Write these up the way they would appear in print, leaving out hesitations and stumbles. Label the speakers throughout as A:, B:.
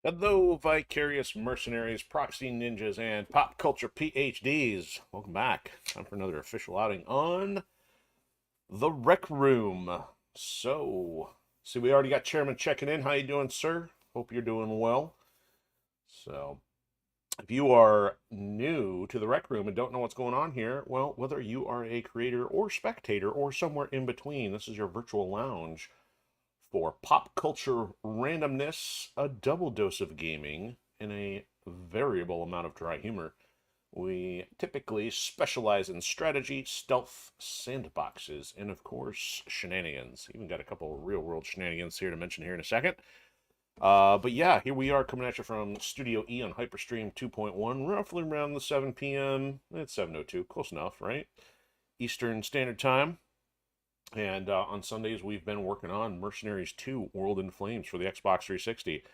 A: Hello, vicarious mercenaries, proxy ninjas, and pop culture PhDs. Welcome back. Time for another official outing on the Rec Room. See, we already got Chairman checking in. How you doing, sir? Hope you're doing well. So, if you are new to the Rec Room and don't know what's going on here, well, whether you are a creator or spectator or somewhere in between, this is your virtual lounge for pop culture randomness, a double dose of gaming, and a variable amount of dry humor. We typically specialize in strategy, stealth, sandboxes, and of course, shenanigans. Even got a couple of real world shenanigans here to mention here in a second. But yeah, here we are coming at you from Studio E on Hyperstream 2.1, roughly around the 7 p.m. It's 7:02, close enough, right? Eastern Standard Time. And on Sundays, we've been working on Mercenaries 2 World in Flames for the Xbox 360.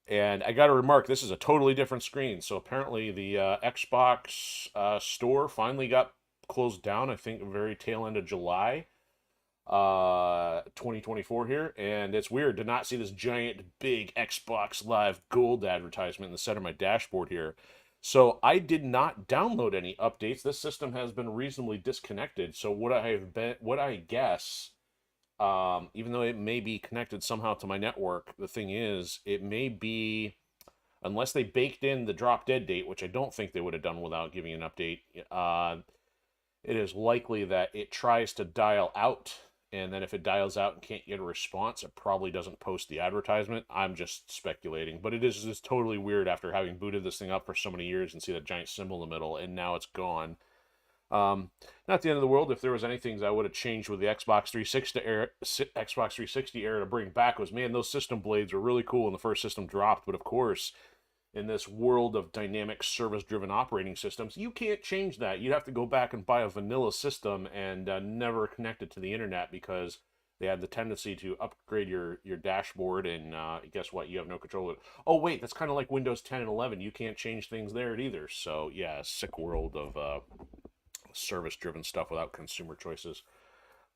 A: And I got to remark, this is a totally different screen. So apparently, the Xbox store finally got closed down, I think, very tail end of July 2024 here. And it's weird to not see this giant, big Xbox Live Gold advertisement in the center of my dashboard here. So I did not download any updates. This system has been reasonably disconnected. So what I guess, even though it may be connected somehow to my network, the thing is, it may be, unless they baked in the drop dead date, which I don't think they would have done without giving an update. It is likely that it tries to dial out, and then if it dials out and can't get a response, it probably doesn't post the advertisement. I'm just speculating, but it is just totally weird after having booted this thing up for so many years and see that giant symbol in the middle, and now it's gone. Not the end of the world. If there was anything I would have changed with the Xbox 360 era to bring back was, man, those system blades were really cool when the first system dropped. But of course, in this world of dynamic service-driven operating systems, you can't change that. You'd have to go back and buy a vanilla system and never connect it to the internet because they had the tendency to upgrade your dashboard, and guess what? You have no control of it. Oh wait, that's kind of like Windows 10 and 11. You can't change things there either. So yeah, sick world of service-driven stuff without consumer choices.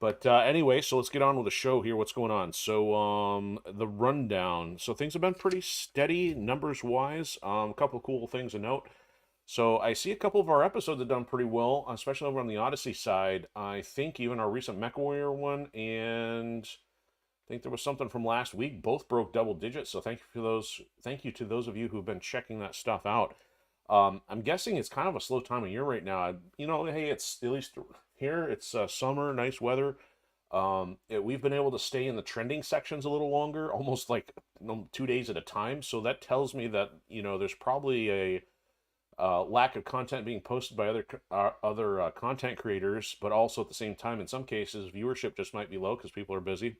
A: But anyway, so let's get on with the show here. What's going on? So the rundown. So things have been pretty steady numbers wise. A couple of cool things to note. So I see a couple of our episodes have done pretty well, especially over on the Odysee side. I think even our recent MechWarrior one, and I think there was something from last week. Both broke double digits. So thank you for those. Thank you to those of you who've been checking that stuff out. I'm guessing it's kind of a slow time of year right now. Hey, it's at least here. It's summer, nice weather. We've been able to stay in the trending sections a little longer, almost like 2 days at a time. So that tells me that there's probably a lack of content being posted by other content creators, but also at the same time, in some cases, viewership just might be low because people are busy.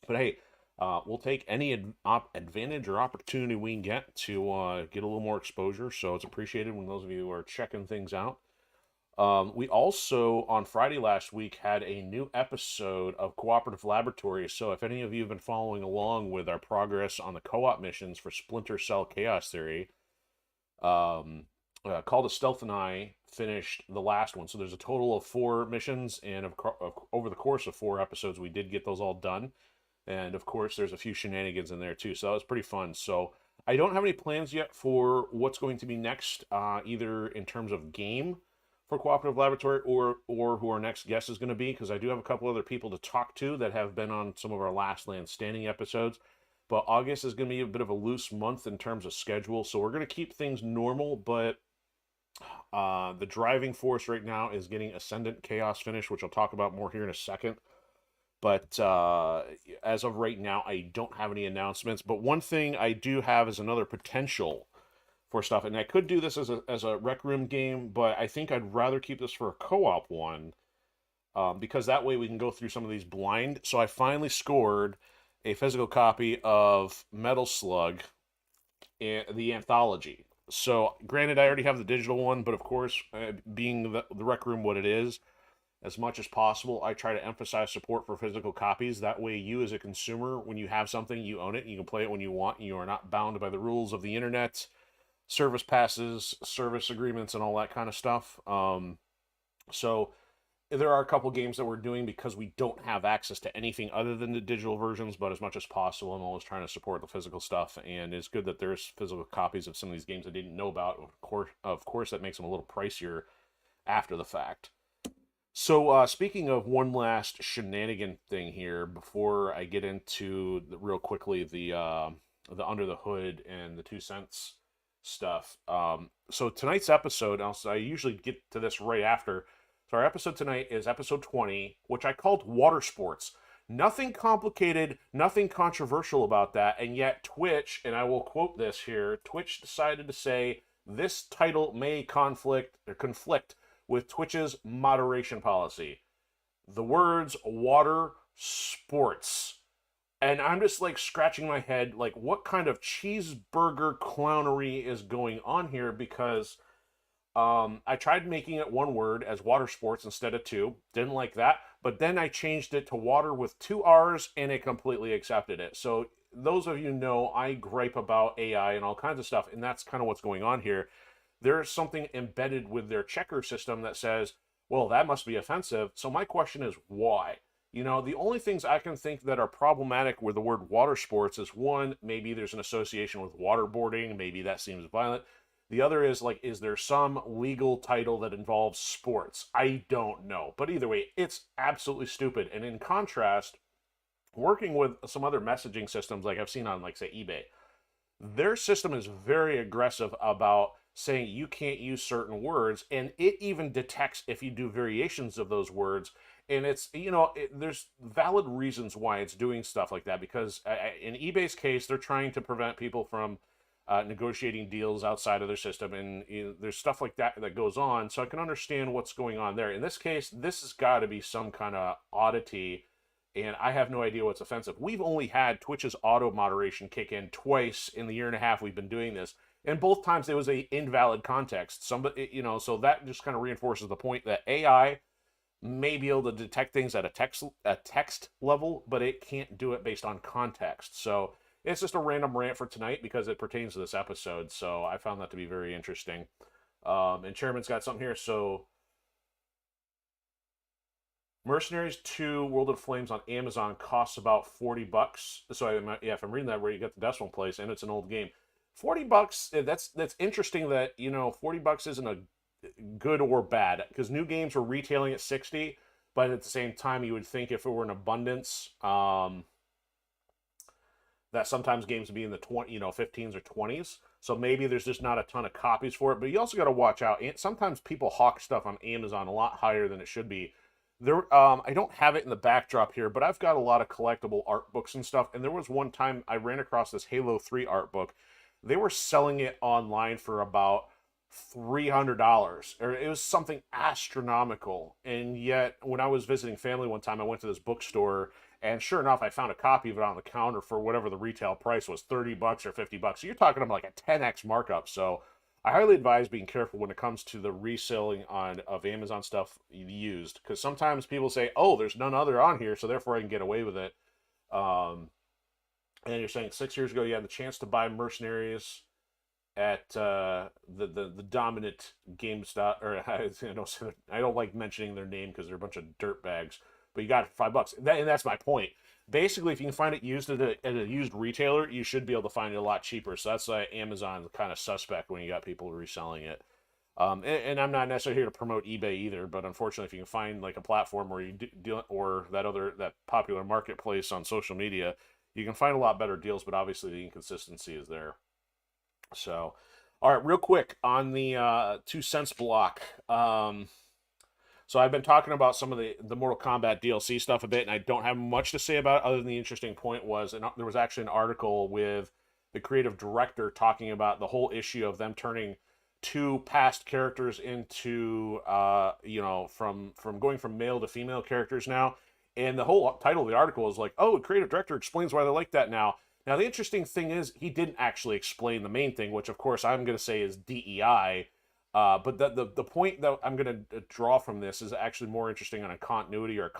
A: But hey, we'll take any advantage or opportunity we can get to get a little more exposure. So it's appreciated when those of you are checking things out. We also, on Friday last week, had a new episode of Cooperative Laboratory. So if any of you have been following along with our progress on the co-op missions for Splinter Cell Chaos Theory, Call to Stealth and I finished the last one. So there's a total of 4 missions, and over the course of 4 episodes, we did get those all done. And of course, there's a few shenanigans in there too. So that was pretty fun. So I don't have any plans yet for what's going to be next, either in terms of game for Cooperative Laboratory or who our next guest is going to be, because I do have a couple other people to talk to that have been on some of our Last Land Standing episodes. But August is going to be a bit of a loose month in terms of schedule. So we're going to keep things normal, but the driving force right now is getting Ascendant Chaos finished, which I'll talk about more here in a second. But as of right now, I don't have any announcements. But one thing I do have is another potential for stuff. And I could do this as a Rec Room game, but I think I'd rather keep this for a co-op one, because that way we can go through some of these blind. So I finally scored a physical copy of Metal Slug, the anthology. So granted, I already have the digital one, but of course, being the Rec Room what it is, as much as possible, I try to emphasize support for physical copies. That way, you as a consumer, when you have something, you own it, and you can play it when you want, and you are not bound by the rules of the internet, service passes, service agreements, and all that kind of stuff. So there are a couple games that we're doing because we don't have access to anything other than the digital versions, but as much as possible, I'm always trying to support the physical stuff, and it's good that there's physical copies of some of these games I didn't know about. Of course, that makes them a little pricier after the fact. So, speaking of one last shenanigan thing here, before I get into real quickly the under the hood and the 2 cents stuff. So tonight's episode, I usually get to this right after. So our episode tonight is episode 20, which I called Water Sports. Nothing complicated, nothing controversial about that, and yet Twitch, and I will quote this here, Twitch decided to say this title may conflict with Twitch's moderation policy. The words water sports. And I'm just like scratching my head, like what kind of cheeseburger clownery is going on here? Because I tried making it one word as water sports instead of two. Didn't like that. But then I changed it to water with 2 R's and it completely accepted it. So those of you know, I gripe about AI and all kinds of stuff. And that's kind of what's going on here. There's something embedded with their checker system that says, well, that must be offensive. So my question is why? You know, the only things I can think that are problematic with the word water sports is one, maybe there's an association with waterboarding. Maybe that seems violent. The other is like, is there some legal title that involves sports? I don't know. But either way, it's absolutely stupid. And in contrast, working with some other messaging systems like I've seen on, like, say, eBay, their system is very aggressive about saying you can't use certain words, and it even detects if you do variations of those words. And it's, you know, there's valid reasons why it's doing stuff like that, because in eBay's case, they're trying to prevent people from negotiating deals outside of their system, and there's stuff like that that goes on, so I can understand what's going on there. In this case, this has got to be some kind of oddity, and I have no idea what's offensive. We've only had Twitch's auto moderation kick in twice in the year and a half we've been doing this, and both times it was a invalid context. Somebody, you know, so that just kind of reinforces the point that AI may be able to detect things at a text level, but it can't do it based on context. So it's just a random rant for tonight because it pertains to this episode. So I found that to be very interesting. And Chairman's got something here. So Mercenaries 2 World of Flames on Amazon costs about $40. So yeah, if I'm reading that where you get the decimal place, and it's an old game. $40, that's interesting that, you know, $40 isn't a good or bad, because new games are retailing at 60, but at the same time you would think if it were an abundance, that sometimes games would be in the 15s or 20s. So maybe there's just not a ton of copies for it. But you also got to watch out. Sometimes people hawk stuff on Amazon a lot higher than it should be. There, I don't have it in the backdrop here, but I've got a lot of collectible art books and stuff. And there was one time I ran across this Halo 3 art book. They were selling it online for about $300, or it was something astronomical. And yet, when I was visiting family one time, I went to this bookstore, and sure enough, I found a copy of it on the counter for whatever the retail price was, $30 or $50. So you're talking about like a 10x markup. So I highly advise being careful when it comes to the reselling of Amazon stuff used, because sometimes people say, "Oh, there's none other on here, so therefore I can get away with it." And you're saying 6 years ago you had the chance to buy Mercenaries at the dominant GameStop, or I don't like mentioning their name because they're a bunch of dirt bags, but you got it for $5. And that's my point. Basically, if you can find it used at a used retailer, you should be able to find it a lot cheaper. So that's why Amazon's kind of suspect when you got people reselling it. And I'm not necessarily here to promote eBay either, but unfortunately, if you can find like a platform where you do, or that popular marketplace on social media, you can find a lot better deals. But obviously, the inconsistency is there. So, all right, real quick on the 2 cents block. So I've been talking about some of the Mortal Kombat DLC stuff a bit, and I don't have much to say about it other than the interesting point was, and there was actually an article with the creative director talking about the whole issue of them turning 2 past characters into, from going from male to female characters now. And the whole title of the article is like, oh, the creative director explains why they're like that now. Now, the interesting thing is he didn't actually explain the main thing, which, of course, I'm going to say is DEI. But the point that I'm going to draw from this is actually more interesting on a continuity or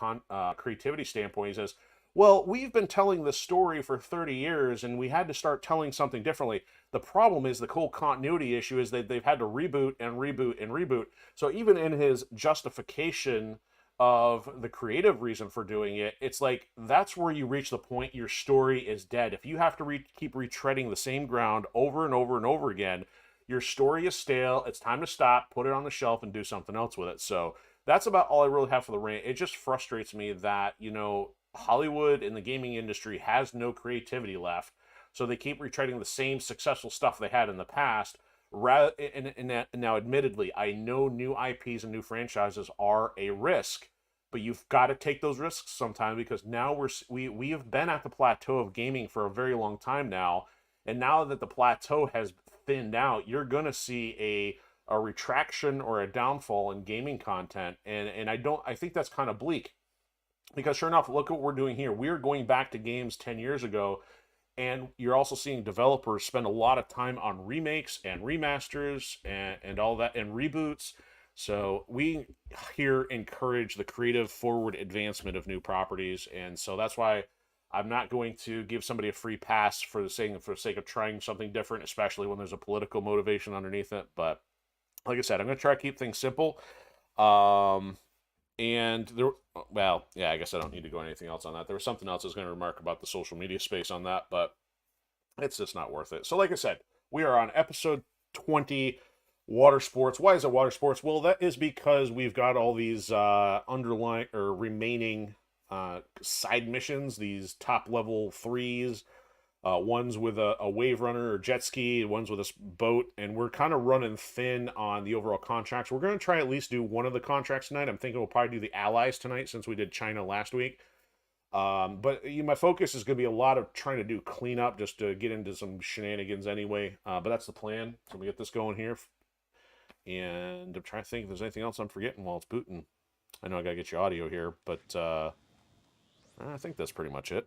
A: creativity standpoint. He says, well, we've been telling this story for 30 years, and we had to start telling something differently. The problem is the whole continuity issue is that they've had to reboot and reboot and reboot. So even in his justification of the creative reason for doing it, it's like that's where you reach the point your story is dead. If you have to keep retreading the same ground over and over and over again, your story is stale. It's time to stop, put it on the shelf, and do something else with it. So that's about all I really have for the rant. It just frustrates me that, you know, Hollywood and the gaming industry has no creativity left. So they keep retreading the same successful stuff they had in the past. And now, admittedly, I know new IPs and new franchises are a risk, but you've got to take those risks sometime, because now we have been at the plateau of gaming for a very long time now, and now that the plateau has thinned out, you're going to see a retraction or a downfall in gaming content, and I think that's kind of bleak, because sure enough, look at what we're doing here. We're going back to games 10 years ago. And you're also seeing developers spend a lot of time on remakes and remasters and all that, and reboots. So we here encourage the creative forward advancement of new properties. And so that's why I'm not going to give somebody a free pass for the sake of trying something different, especially when there's a political motivation underneath it. But like I said, I'm going to try to keep things simple. And there, well, yeah, I guess I don't need to go anything else on that. There was something else I was going to remark about the social media space on that, but it's just not worth it. So like I said, we are on episode 20, water sports. Why is it water sports? Well, that is because we've got all these underlying or remaining side missions, these top level 3s, ones with a wave runner or jet ski, ones with a boat, and we're kind of running thin on the overall contracts. We're going to try at least do one of the contracts tonight. I'm thinking we'll probably do the allies tonight, since we did China last week. But my focus is going to be a lot of trying to do cleanup, just to get into some shenanigans anyway. But that's the plan. So we get this going here. And I'm trying to think if there's anything else I'm forgetting while it's booting. I know I got to get your audio here, but I think that's pretty much it.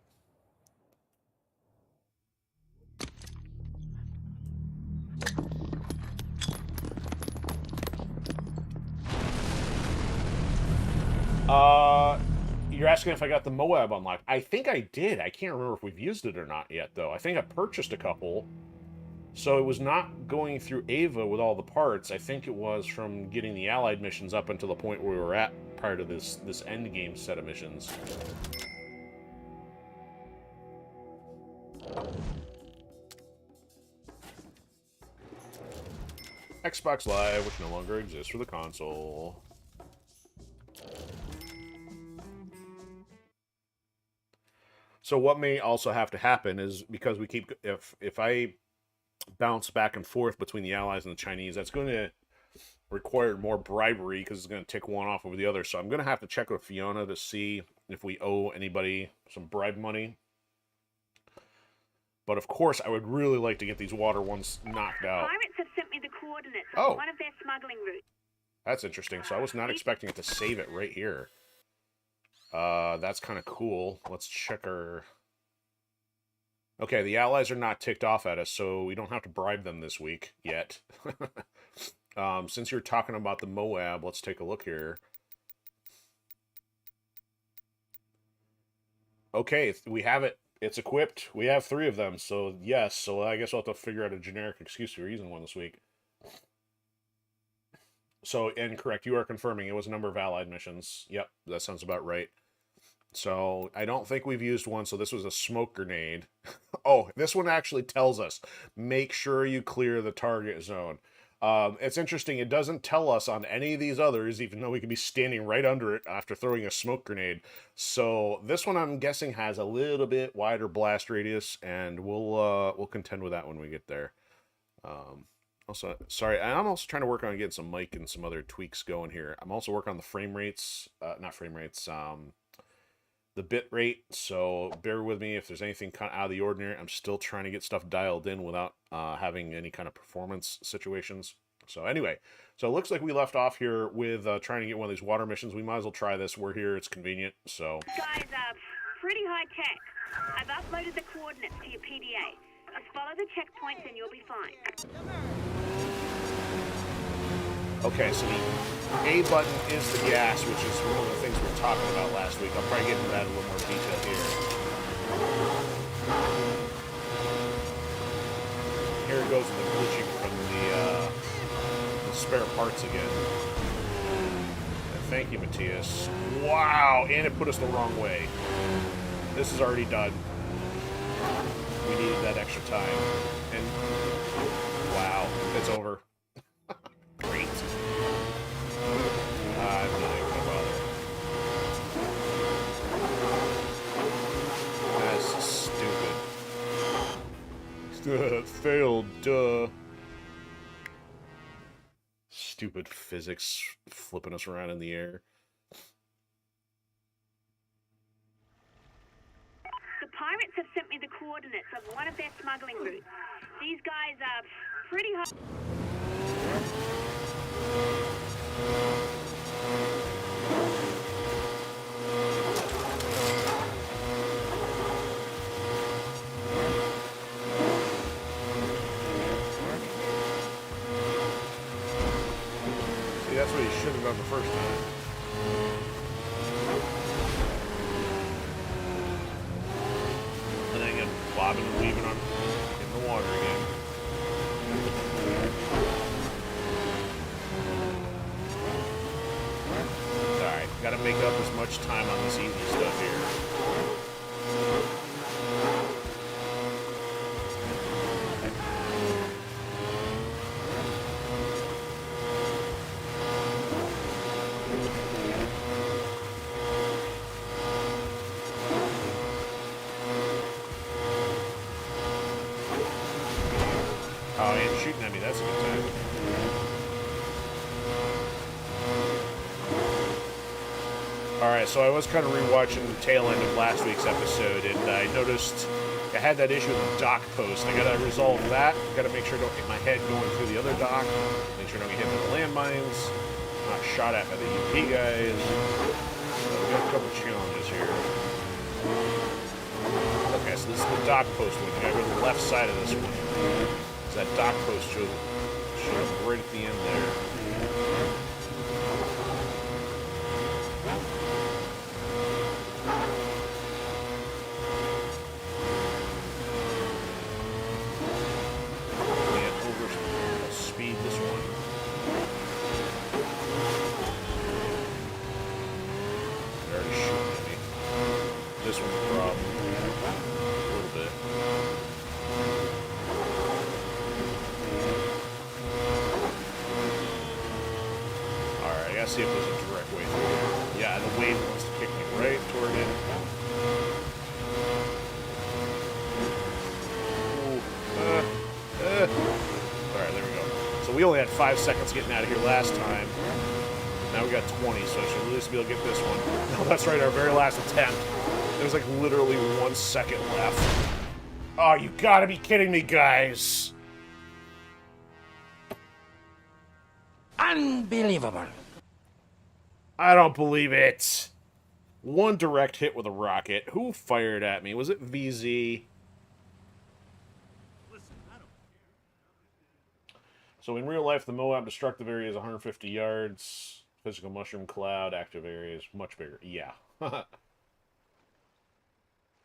A: You're asking if I got the Moab unlocked. I think I did. I can't remember if we've used it or not yet, though. I think I purchased a couple. So it was not going through Ava with all the parts. I think it was from getting the allied missions up until the point where we were at prior to this end game set of missions. Xbox Live, which no longer exists for the console. So what may also have to happen is, because we keep, if I bounce back and forth between the Allies and the Chinese, that's going to require more bribery, because it's going to tick one off over the other. So I'm going to have to check with Fiona to see if we owe anybody some bribe money. But of course, I would really like to get these water ones knocked out.
B: Pirates have sent me the coordinates of one of their smuggling routes.
A: That's interesting. So I was not expecting it to save it right here. That's kind of cool. Let's check our... Okay, the allies are not ticked off at us, so we don't have to bribe them this week yet. Since you're talking about the Moab, let's take a look here. Okay, we have it. It's equipped. We have 3 of them, so yes. So I guess we'll have to figure out a generic excuse for using one this week. So, incorrect. You are confirming it was a number of allied missions. Yep, that sounds about right. So, I don't think we've used one, so this was a smoke grenade. Oh, this one actually tells us, make sure you clear the target zone. It's interesting, it doesn't tell us on any of these others, even though we could be standing right under it after throwing a smoke grenade. So, this one I'm guessing has a little bit wider blast radius, and we'll contend with that when we get there. Also, sorry, I'm also trying to work on getting some mic and some other tweaks going here. I'm also working on the frame rates, not frame rates, the bit rate, so bear with me if there's anything kind of out of the ordinary. I'm still trying to get stuff dialed in without having any kind of performance situations. So anyway, so it looks like we left off here with trying to get one of these water missions. We might as well try this. We're here, it's convenient, so...
B: Guys, pretty high tech. I've uploaded the coordinates to your PDA. Just follow the checkpoints and you'll be fine.
A: Okay, so the A button is the gas, which is one of the things we were talking about last week. I'll probably get into that in a little more detail here. Here it goes in the glitching from the spare parts again. And Thank you, Matthias. Wow, and it put us the wrong way. This is already done. We needed that extra time. And wow, it's over. Great. I'm not even gonna bother. That's stupid. Failed, duh. Stupid physics flipping us around in the air.
B: The pirates have sent me the coordinates of one of their smuggling routes. These guys are pretty hot.
A: See, that's what he should have done the first time. And then again, bobbing and weaving on in the water again. Alright, gotta make up as much time on this easy stuff here. Oh, and shooting at me, that's a good time. Alright, so I was kind of rewatching the tail end of last week's episode, and I noticed I had that issue with the dock post. I gotta resolve that. Gotta make sure I don't hit my head going through the other dock. Make sure I don't get hit by the landmines. Not shot at by the UP guys. So we got a couple challenges here. Okay, so this is the dock post one. You gotta go to the left side of this one. So that dock post shows up right at the end there. This one's a problem. A little bit. Alright, I gotta see if there's a direct way through. Yeah, the wave wants to kick me right toward it. Alright, there we go. So we only had 5 seconds getting out of here last time. Now we got 20, so I should at least be able to get this one. No, that's right, our very last attempt. There's like literally 1 second left. Oh, you gotta be kidding me, guys.
C: Unbelievable.
A: I don't believe it. One direct hit with a rocket. Who fired at me? Was it VZ? So in real life, the Moab destructive area is 150 yards. Physical mushroom cloud, active area is much bigger. Yeah.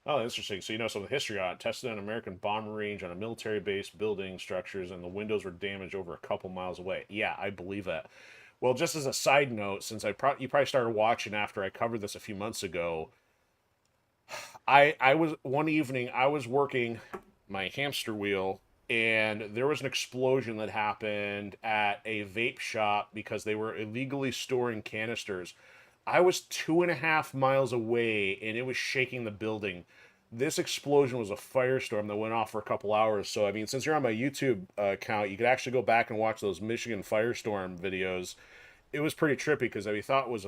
A: Oh, interesting. So you know some of the history on it. Tested on an American bomber range on a military base, building structures, and the windows were damaged over a couple miles away. Yeah, I believe that. Well, just as a side note, since you probably started watching after I covered this a few months ago, I was one evening I was working my hamster wheel, and there was an explosion that happened at a vape shop because they were illegally storing canisters. I was 2.5 miles away, and it was shaking the building. This explosion was a firestorm that went off for a couple hours. So, I mean, since you're on my YouTube account, you could actually go back and watch those Michigan firestorm videos. It was pretty trippy because I thought it was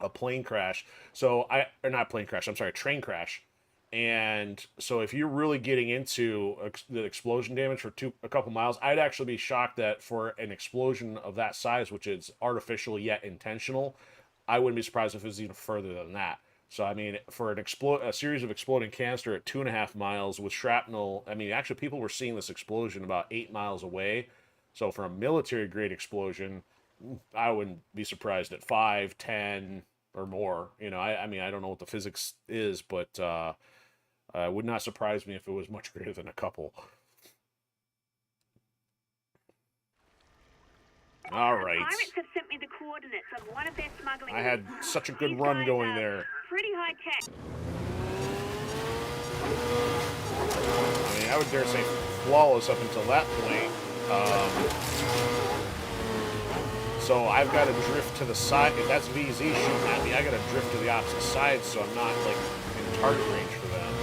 A: a plane crash. So, or not plane crash, I'm sorry, train crash. And so if you're really getting into the explosion damage for a couple miles, I'd actually be shocked that for an explosion of that size, which is artificial yet intentional, I wouldn't be surprised if it was even further than that. So, I mean, for a series of exploding canister at 2.5 miles with shrapnel, I mean, actually people were seeing this explosion about 8 miles away. So for a military-grade explosion, I wouldn't be surprised at 5, 10, or more. You know, I mean, I don't know what the physics is, but would not surprise me if it was much greater than a couple. All
B: The
A: right.
B: pirates have sent me the coordinates of one of their smuggling
A: I had
B: routes.
A: such a good
B: These
A: run
B: guys
A: going
B: are
A: there.
B: Pretty high tech.
A: I mean, I would dare say flawless up until that point. So I've got to drift to the side. If that's VZ shooting at me, I got to drift to the opposite side so I'm not like in target range for them.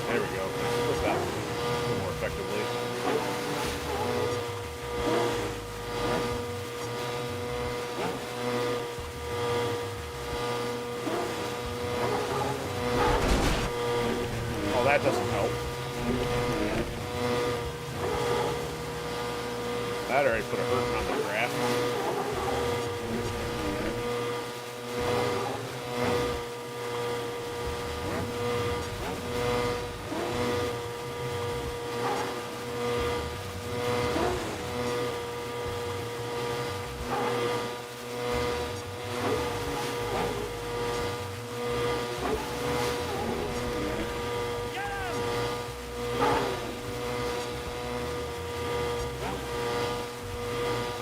A: There we go. Flip that a little more effectively. Oh, that doesn't help. That already put a hurting on the graph.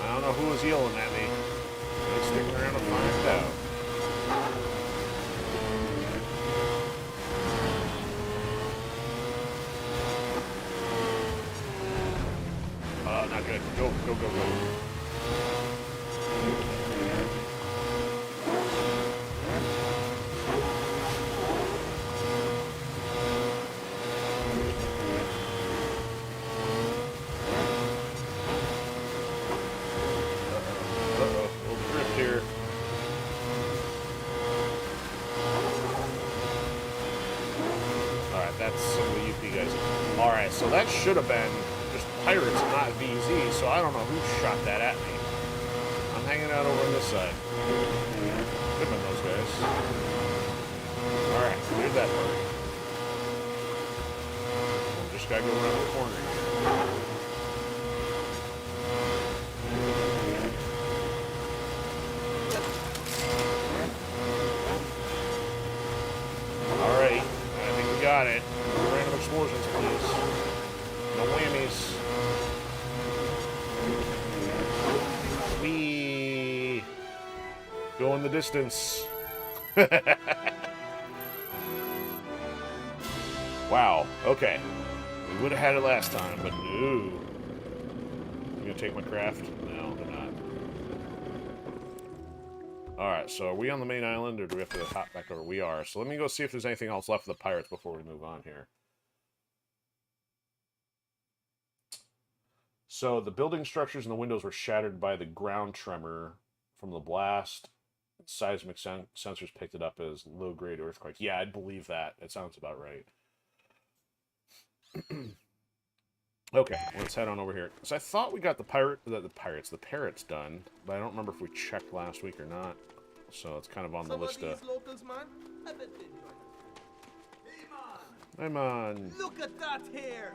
A: I don't know who was yelling at me. I'm sticking around to find out. Not good. Go, go, go, go. Uh-oh. Little drift here. Alright, that's some of the UP guys. Alright, so that should have been just pirates and not VZ, so I don't know who shot that at me. I'm hanging out over on this side. Could have been those guys. Alright, cleared that part. Just gotta go around the corner here. Alright, I think we got it. No random explosions, please. No whammies. We go in the distance. Wow, okay. We would have had it last time, but no. You gonna take my craft? No, they're not. Alright, so are we on the main island, or do we have to hop back over? We are. So let me go see if there's anything else left of the pirates before we move on here. So the building structures and the windows were shattered by the ground tremor from the blast. Seismic sensors picked it up as low-grade earthquake. Yeah, I'd believe that. It sounds about right. Okay, let's head on over here. So I thought we got the parrots done, but I don't remember if we checked last week or not. So it's kind of on the list of.
C: Locals, man? I bet they enjoy it.
A: Hey man,
C: Look at that hair!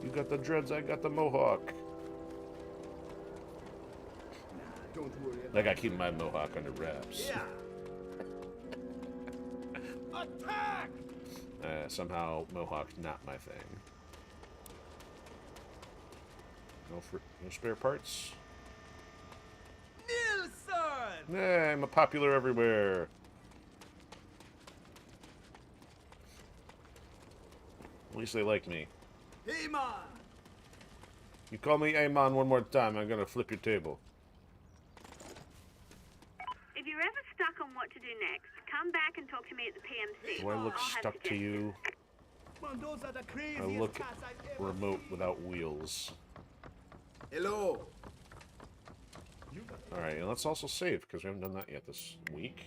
A: you got the dreads, I got the mohawk.
C: Don't worry.
A: Like I keep my mohawk under wraps.
C: Yeah. Attack!
A: Somehow mohawk's not my thing. No spare parts.
C: Nilsson!
A: Hey, I'm a popular everywhere. At least they like me.
C: Hey, man!
A: You call me Amon one more time, I'm gonna flip your table.
B: If you're ever stuck on what to do next, come back and talk to me at the PMC.
A: Do I look
B: I'll have
A: stuck to
B: suggestions.
A: you?
C: Man, those are the craziest
A: I look
C: cats I've ever
A: remote
C: seen.
A: without wheels.
C: Hello.
A: Alright, and let's also save, because we haven't done that yet this week.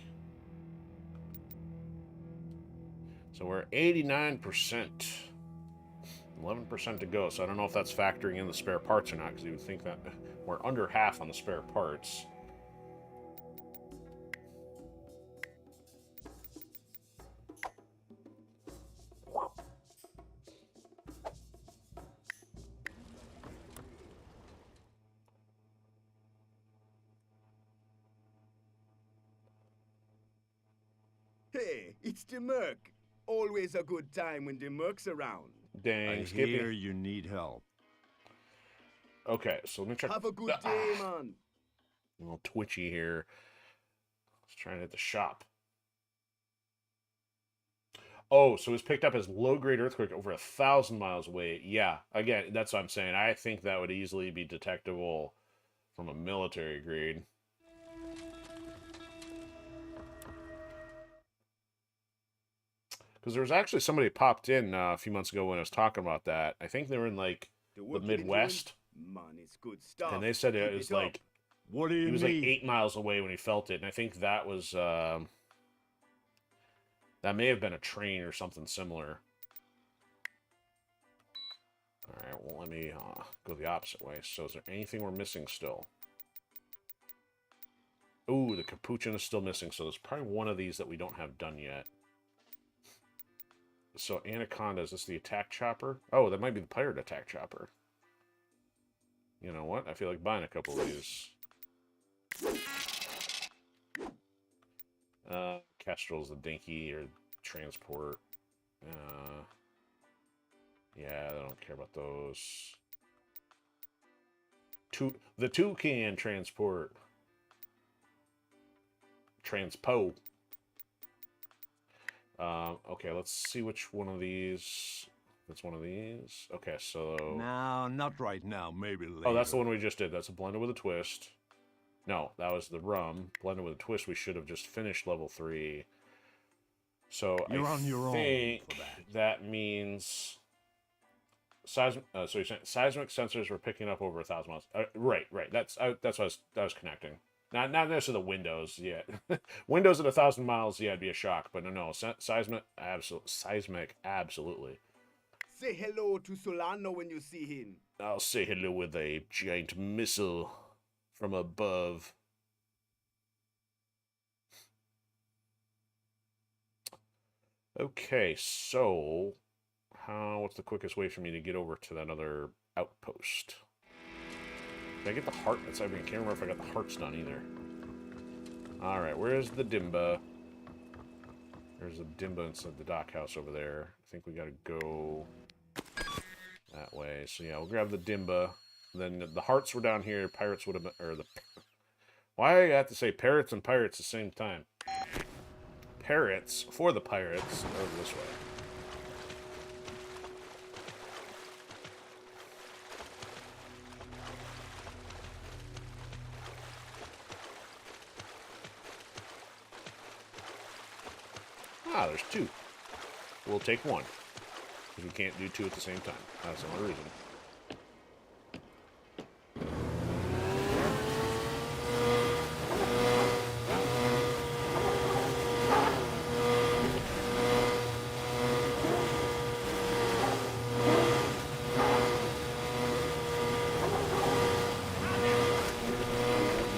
A: So we're 89%. 11% to go, so I don't know if that's factoring in the spare parts or not, because you would think that We're under half on the spare parts.
C: Hey, it's the Merc. Always a good time when the Merc's around.
A: Dang,
D: I
A: Skippy.
D: hear you need help.
A: Okay, so let me check.
C: Have a good day, man.
A: A little twitchy here. Let's try and hit the shop. Oh, so it was picked up as low-grade earthquake over 1,000 miles away. Yeah, again, that's what I'm saying. I think that would easily be detectable from a military grade. Because there was actually somebody popped in a few months ago when I was talking about that. I think they were in, like, the Midwest.
C: Man, it's good stuff.
A: And they said it
C: Keep
A: was,
C: up.
A: like,
D: What do you
A: he was,
D: need?
A: like, 8 miles away when he felt it. And I think that was, that may have been a train or something similar. Alright, well, let me go the opposite way. So is there anything we're missing still? Ooh, the capuchin is still missing, so there's probably one of these that we don't have done yet. So, Anaconda, is this the attack chopper? Oh, that might be the pirate attack chopper. You know what? I feel like buying a couple of these. Kestrel's the dinky, or transport. Yeah, I don't care about those. The toucan transport. Transpo. Okay, let's see which one of these. That's one of these. Okay, so.
D: No, not right now. Maybe later.
A: Oh, that's the one we just did. That's a blended with a twist. No, that was the rum. Blended with a twist, we should have just finished level 3. So
D: You're on your own
A: think
D: for that.
A: that means seismic. So you're saying seismic sensors were picking up over 1,000 miles. Right. That's what I was connecting. Not necessarily the windows yet. Windows at 1,000 miles, yeah, it'd be a shock. But no, seismic, absolutely.
C: Say hello to Solano when you see him.
A: I'll say hello with a giant missile from above. Okay, so what's the quickest way for me to get over to that other outpost? Did I get the heart? I can't remember if I got the hearts done either. Alright, where's the Dimba? There's a Dimba inside the dock house over there. I think we gotta go that way. So yeah, we'll grab the Dimba. Then the hearts were down here. Pirates would have been, or the... Why do I have to say parrots and pirates at the same time? Parrots for the pirates over this way. Ah, there's 2. We'll take 1. Because we can't do 2 at the same time. That's the only reason.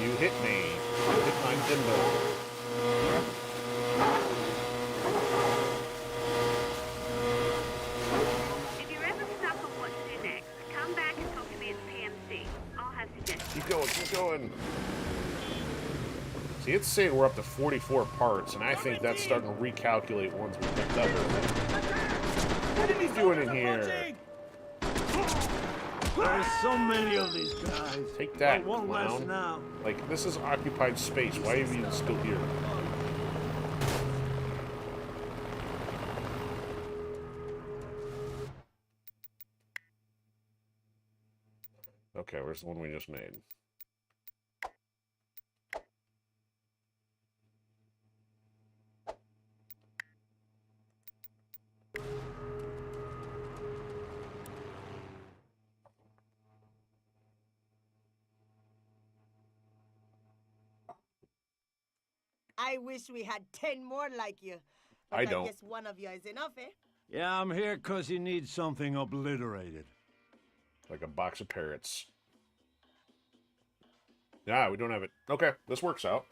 A: You hit me. You hit my Dimbo.
B: If you're ever stuck on what to do next, come back and talk to me at PMC. I'll have suggestions.
A: Keep going. See, it's saying we're up to 44 parts, and I think that's starting to recalculate ones we picked up. What are you doing in here?
D: There's so many of these guys.
A: Take that,
D: It won't last
A: clown.
D: now.
A: Like, this is occupied space. Why are you even still here? Okay, where's the one we just made?
E: I wish we had 10 more like you. But
A: I don't.
E: I guess one of you is enough, eh?
D: Yeah, I'm here because you need something obliterated.
A: Like a box of parrots. Yeah, we don't have it. Okay, this works out.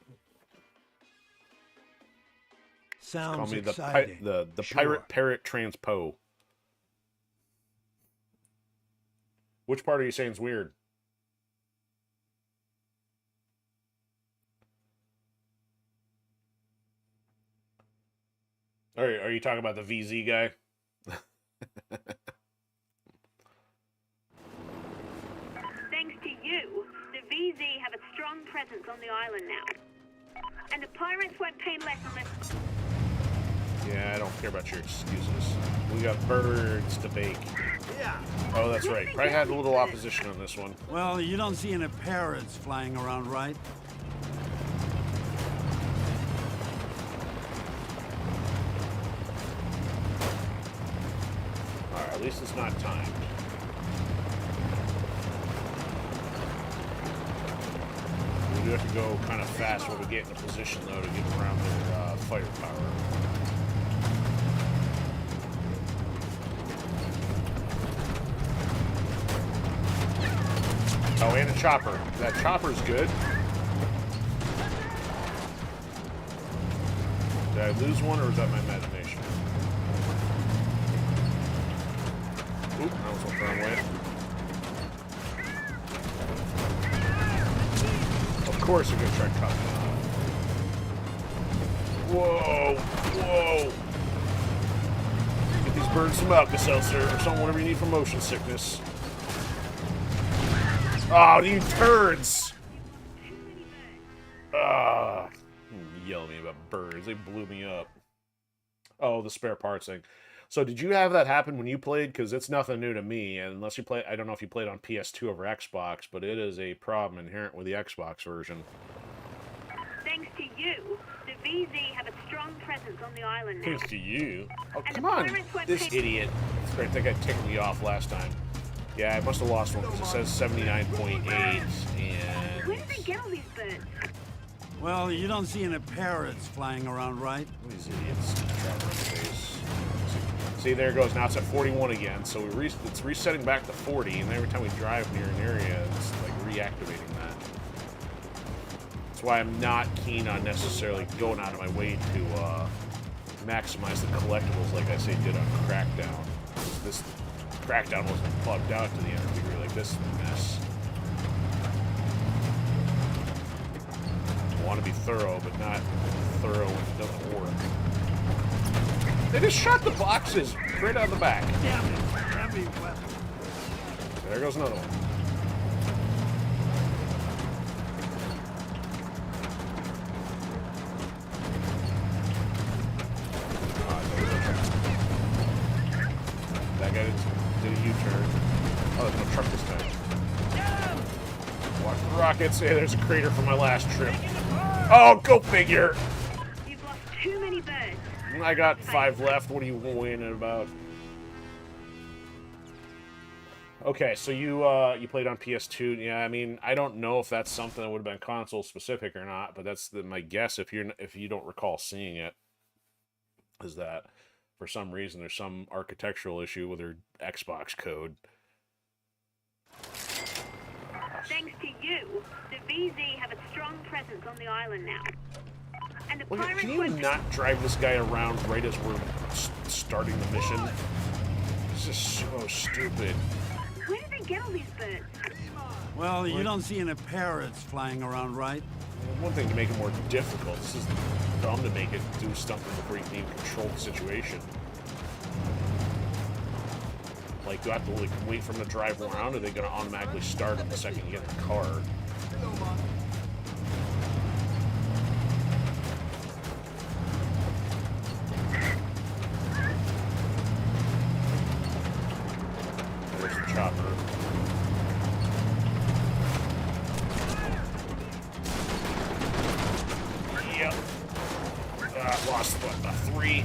D: Sounds
A: Call me
D: exciting.
A: the
D: Sure.
A: pirate parrot transpo. Which part are you saying is weird? Are you talking about the VZ guy?
B: Thanks to you, the VZ have a strong presence on the island now. And the pirates won't pay less unless...
A: Yeah, I don't care about your excuses. We got birds to bake.
C: Yeah.
A: Oh, that's right. Probably had a little opposition on this one.
D: Well, you don't see any parrots flying around, right?
A: Alright, at least it's not timed. We do have to go kind of fast when we get in a position, though, to get around their firepower. Oh, and a chopper. That chopper's good. Did I lose one, or was that my imagination? Oop, that was the wrong way. Of course you're gonna try to cut me off. Whoa! Whoa! Get these birds some Alka-Seltzer or something, whatever you need for motion sickness. Oh, you turds! Ah, yell at me about birds. They blew me up. Oh, the spare parts thing. So did you have that happen when you played? Because it's nothing new to me. And unless you play, I don't know if you played on PS2 over Xbox, but it is a problem inherent with the Xbox version.
B: Thanks to you, the VZ have a strong presence on the island now.
A: Thanks to you. Oh,
B: And
A: come
B: the
A: on.
B: pirates won't
A: This
B: pay-
A: idiot. I think I ticked me off last time. Yeah, I must have lost one because it says 79.8 and...
B: Where did they get all these birds?
D: Well, you don't see any parrots flying around, right?
A: These idiots. Driver in the face. See, there it goes. Now it's at 41 again. So it's resetting back to 40, and every time we drive near an area, it's like reactivating that. That's why I'm not keen on necessarily going out of my way to maximize the collectibles like I say did on Crackdown. This Crackdown wasn't plugged out to the nth degree like this mess. I want to be thorough, but not thorough when it doesn't work. They just shot the boxes right out the back.
D: Damn it! Heavy weapon.
A: There goes another one. That guy did a U-turn. Oh, there's no truck this time. Watch the rockets. Hey, there's a crater from my last trip. Oh, go figure.
B: You've lost too many birds.
A: I got 5 left. What are you whining about? Okay, so you played on PS2. Yeah, I mean, I don't know if that's something that would have been console specific or not, but that's my guess. If you don't recall seeing it, is that for some reason there's some architectural issue with their Xbox code.
B: Thanks to you, the VZ have a strong presence on the island now. And the
A: Look,
B: pirates
A: can you
B: won't...
A: not drive this guy around right as we're starting the mission? This is so stupid.
B: Where did they get all these birds?
D: Well, you don't see any parrots flying around, right?
A: One thing to make it more difficult. This is dumb to make it do something before you can even control the situation. Like, do I have to like wait for them to drive around, or are they going to automatically start the second you get in the car? There's the chopper. Yep. Lost what, a 3.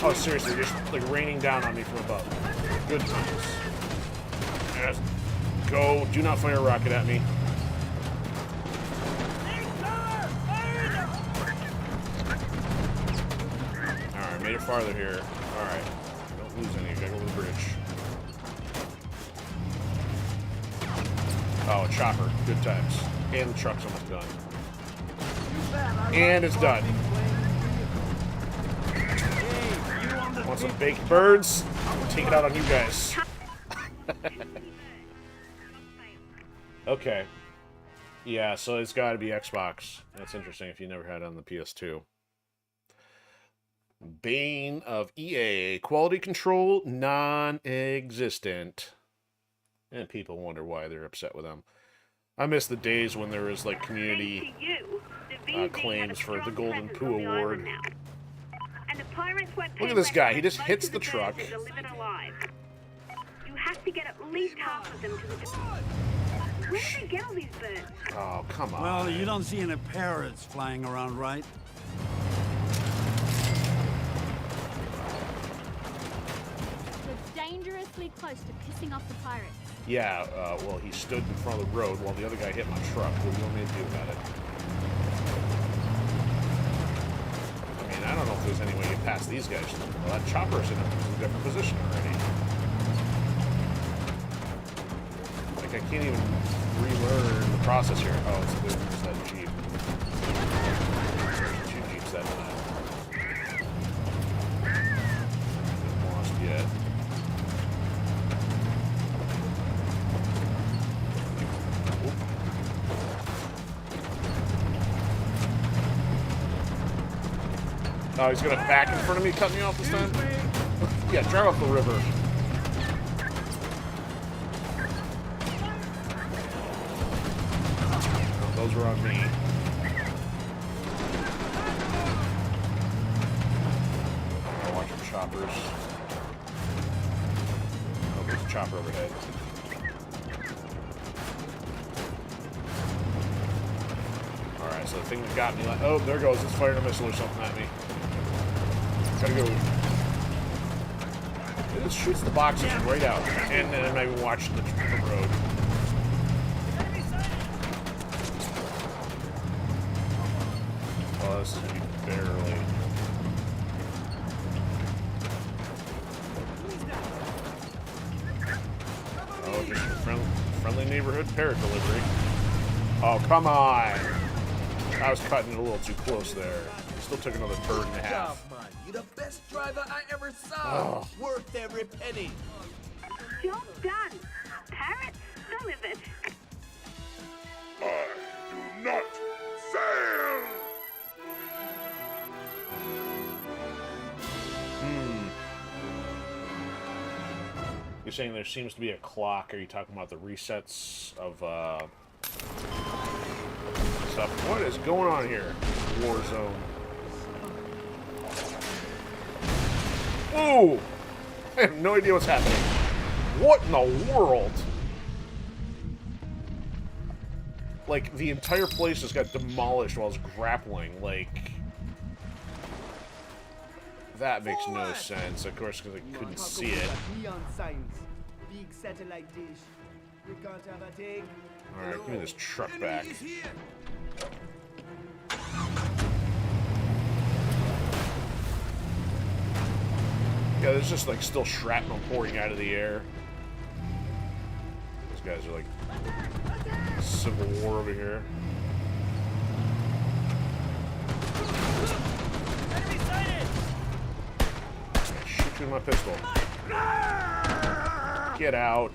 A: Oh, seriously, just like raining down on me from above. Good times. Yes. Go. Do not fire a rocket at me. farther here. Alright. Don't lose any. You gotta go to the bridge. Oh, a chopper. Good times. And the truck's almost done. And it's done. Want some baked birds? We'll take it out on you guys. Okay. Yeah, so it's got to be Xbox. That's interesting if you never had it on the PS2. Bane of EA. Quality control, non-existent. And people wonder why they're upset with them. I miss the days when there was, like, community claims for the Golden Poo Award. Look at this guy. He just hits the truck.
B: You have to get at least half of them to the... Where did they get all these birds?
A: Oh, come on.
D: Well, you don't see any parrots flying around, right?
F: We're dangerously close to pissing off the pirates.
A: Yeah, well, he stood in front of the road while the other guy hit my truck. What do you want me to do about it? I mean, I don't know if there's any way to get past these guys. Well, that chopper's in a different position already. Like, I can't even relearn the process here. Oh, there's that Jeep. There's 2 Jeeps that time. Not lost yet. Oh, he's gonna back in front of me, cut me off this time? Yeah, drive off the river. Oh, those were on me. I'm watching choppers. Oh, there's a chopper overhead. Alright, so the thing that got me, like, oh, there goes, it's firing a missile or something at me. Gotta go. It just shoots the boxes right out. And then I'm not even watching the road. Oh, this is gonna be barely. Oh, just a friendly neighborhood parrot delivery. Oh, come on! I was cutting it a little too close there. Still took another bird and a half.
G: You're the best driver I ever saw.
A: Oh.
G: Worth every penny.
B: Job done. Parrots, delivered.
H: I do not fail!
A: You're saying there seems to be a clock. Are you talking about the resets of stuff? What is going on here? War zone. Whoa! I have no idea what's happening. What in the world? Like, the entire place just got demolished while I was grappling. Like, that makes no sense. Of course, because I couldn't see it.
C: Neon signs. Big satellite dish. We can't have a take.
A: Alright, give me this truck back. Yeah, there's just like still shrapnel pouring out of the air. Those guys are like Civil War over here. I shoot you with my pistol. Get out.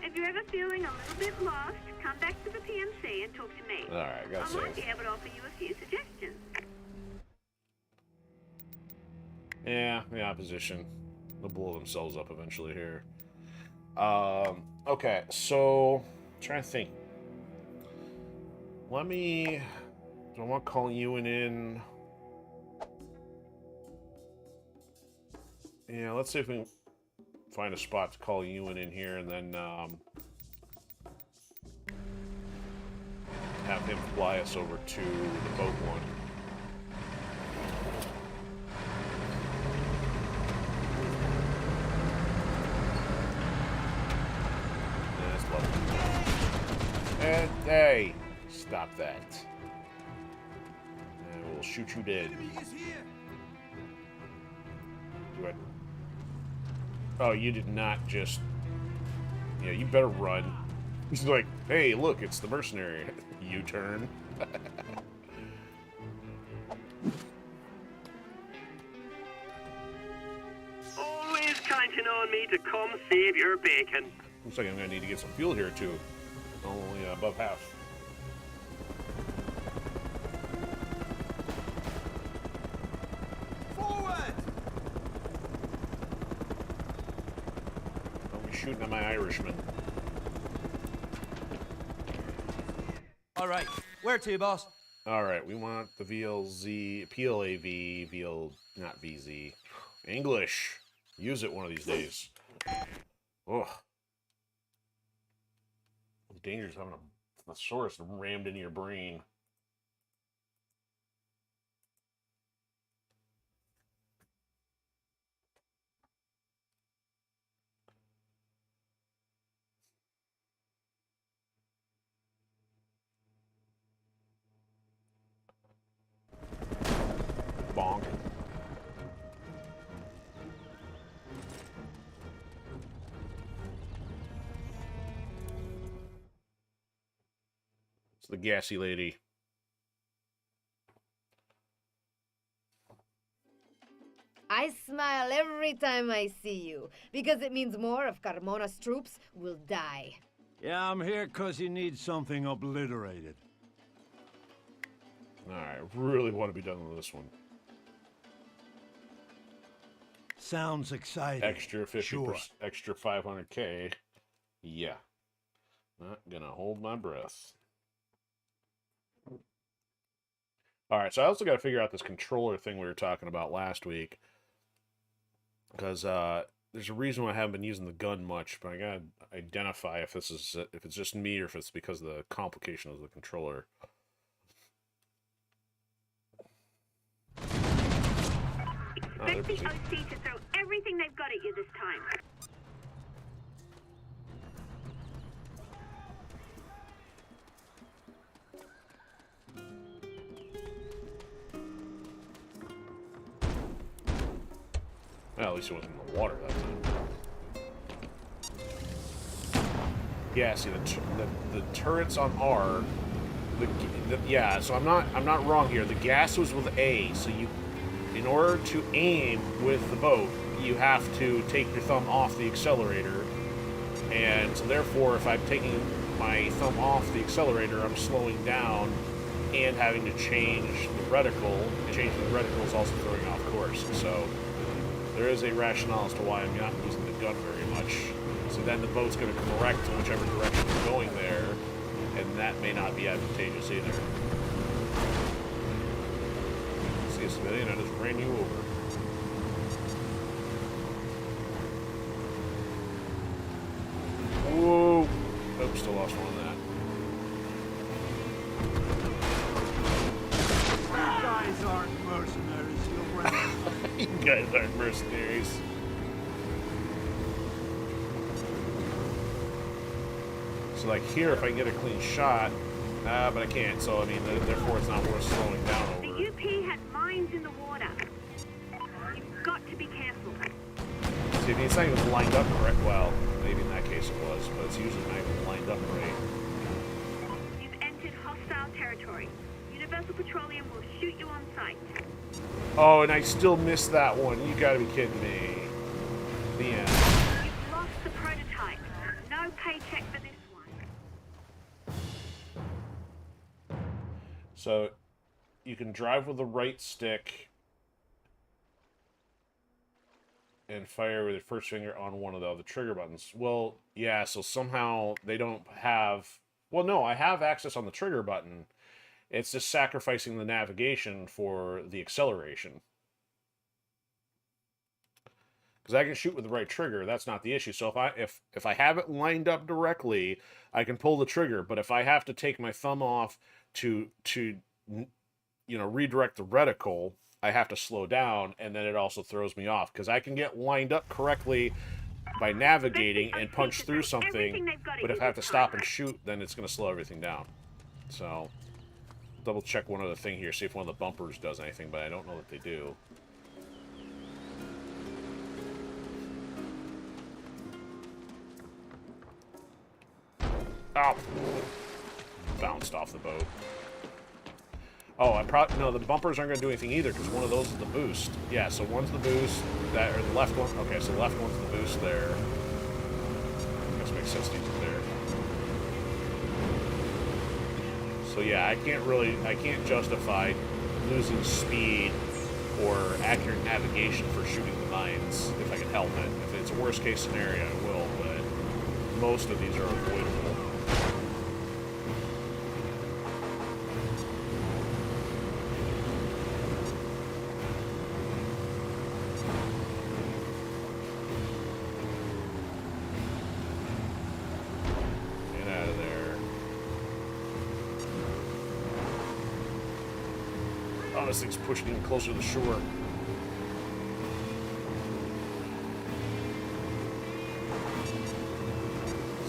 B: If you're ever feeling a little bit lost, come back to the PMC and talk to me.
A: Alright, gotta
B: I might be
A: save.
B: able to offer you a few suggestions.
A: Yeah, the opposition. They'll blow themselves up eventually here. Okay, so... I'm trying to think. Let me... Do I want to call Ewan in? Yeah, let's see if we can find a spot to call Ewan in here, and then, have him fly us over to the boat one. Yeah, that's lovely. And, hey, stop that. And we'll shoot you dead. Do I... Oh, you did not just... Yeah, you better run. He's like, hey, look, it's the mercenary. U-turn.
I: Always counting on me to come save your bacon.
A: Looks like I'm gonna need to get some fuel here too. Only above half.
G: Forward!
A: Don't be shooting at my Irishman.
G: All right, where to, boss?
A: Alright, we want the VLZ, PLAV, VL, not VZ. English. Use it one of these days. Ugh. The danger is having a thesaurus rammed into your brain. Bonk. It's the gassy lady.
J: I smile every time I see you, because it means more of Carmona's troops will die.
D: Yeah, I'm here because you need something obliterated.
A: Alright, really want to be done with this one.
D: Sounds exciting.
A: Extra 50%,
D: Sure.
A: extra 500k. Yeah. Not gonna hold my breath. Alright, so I also got to figure out this controller thing we were talking about last week. Because there's a reason why I haven't been using the gun much, but I gotta identify if this is if it's just me or if it's because of the complication of the controller.
B: Expect the OC to throw everything they've got at you this time.
A: Well, at least it wasn't in the water that time. Yeah, see the turrets on R. Yeah, so I'm not wrong here. The gas was with A, so you, in order to aim with the boat, you have to take your thumb off the accelerator, and so therefore, if I'm taking my thumb off the accelerator, I'm slowing down and having to change the reticle. And changing the reticle is also throwing off course. So there is a rationale as to why I'm not using the gun very much. So then the boat's going to correct to whichever direction you're going there, and that may not be advantageous either. See a civilian, I just ran you over. Whoa! Oh, still lost one on that.
D: You guys aren't mercenaries, you're right.
A: You guys aren't mercenaries. So like here, if I can get a clean shot, but I can't, so I mean, therefore it's not worth slowing down over.
B: The UP has mines in the water. You've got to be careful.
A: See, I mean, it's not even lined up correct. Well, maybe in that case it was, but it's usually not even lined up right.
B: You've entered hostile territory. Universal Petroleum will shoot you on sight.
A: Oh, and I still missed that one. You gotta be kidding me. The end.
B: You've lost the prototype. No paycheck for this one.
A: So, you can drive with the right stick and fire with your first finger on one of the other trigger buttons. Well, yeah, so somehow they don't have... Well, no, I have access on the trigger button. It's just sacrificing the navigation for the acceleration. Because I can shoot with the right trigger, that's not the issue. So if I have it lined up directly, I can pull the trigger. But if I have to take my thumb off to redirect the reticle, I have to slow down, and then it also throws me off. Because I can get lined up correctly by navigating and punch through something, but if I have to stop and shoot, then it's going to slow everything down. So... double check one other thing here, see if one of the bumpers does anything, but I don't know that they do. Oh! Bounced off the boat. Oh, no, the bumpers aren't going to do anything either, because one of those is the boost. Yeah, so one's the boost, or the left one. Okay, so the left one's the boost there. I guess it makes sense to use it there. So yeah, I can't justify losing speed or accurate navigation for shooting the mines if I can help it. If it's a worst case scenario, I will, but most of these are avoidable. This thing's pushing even closer to the shore.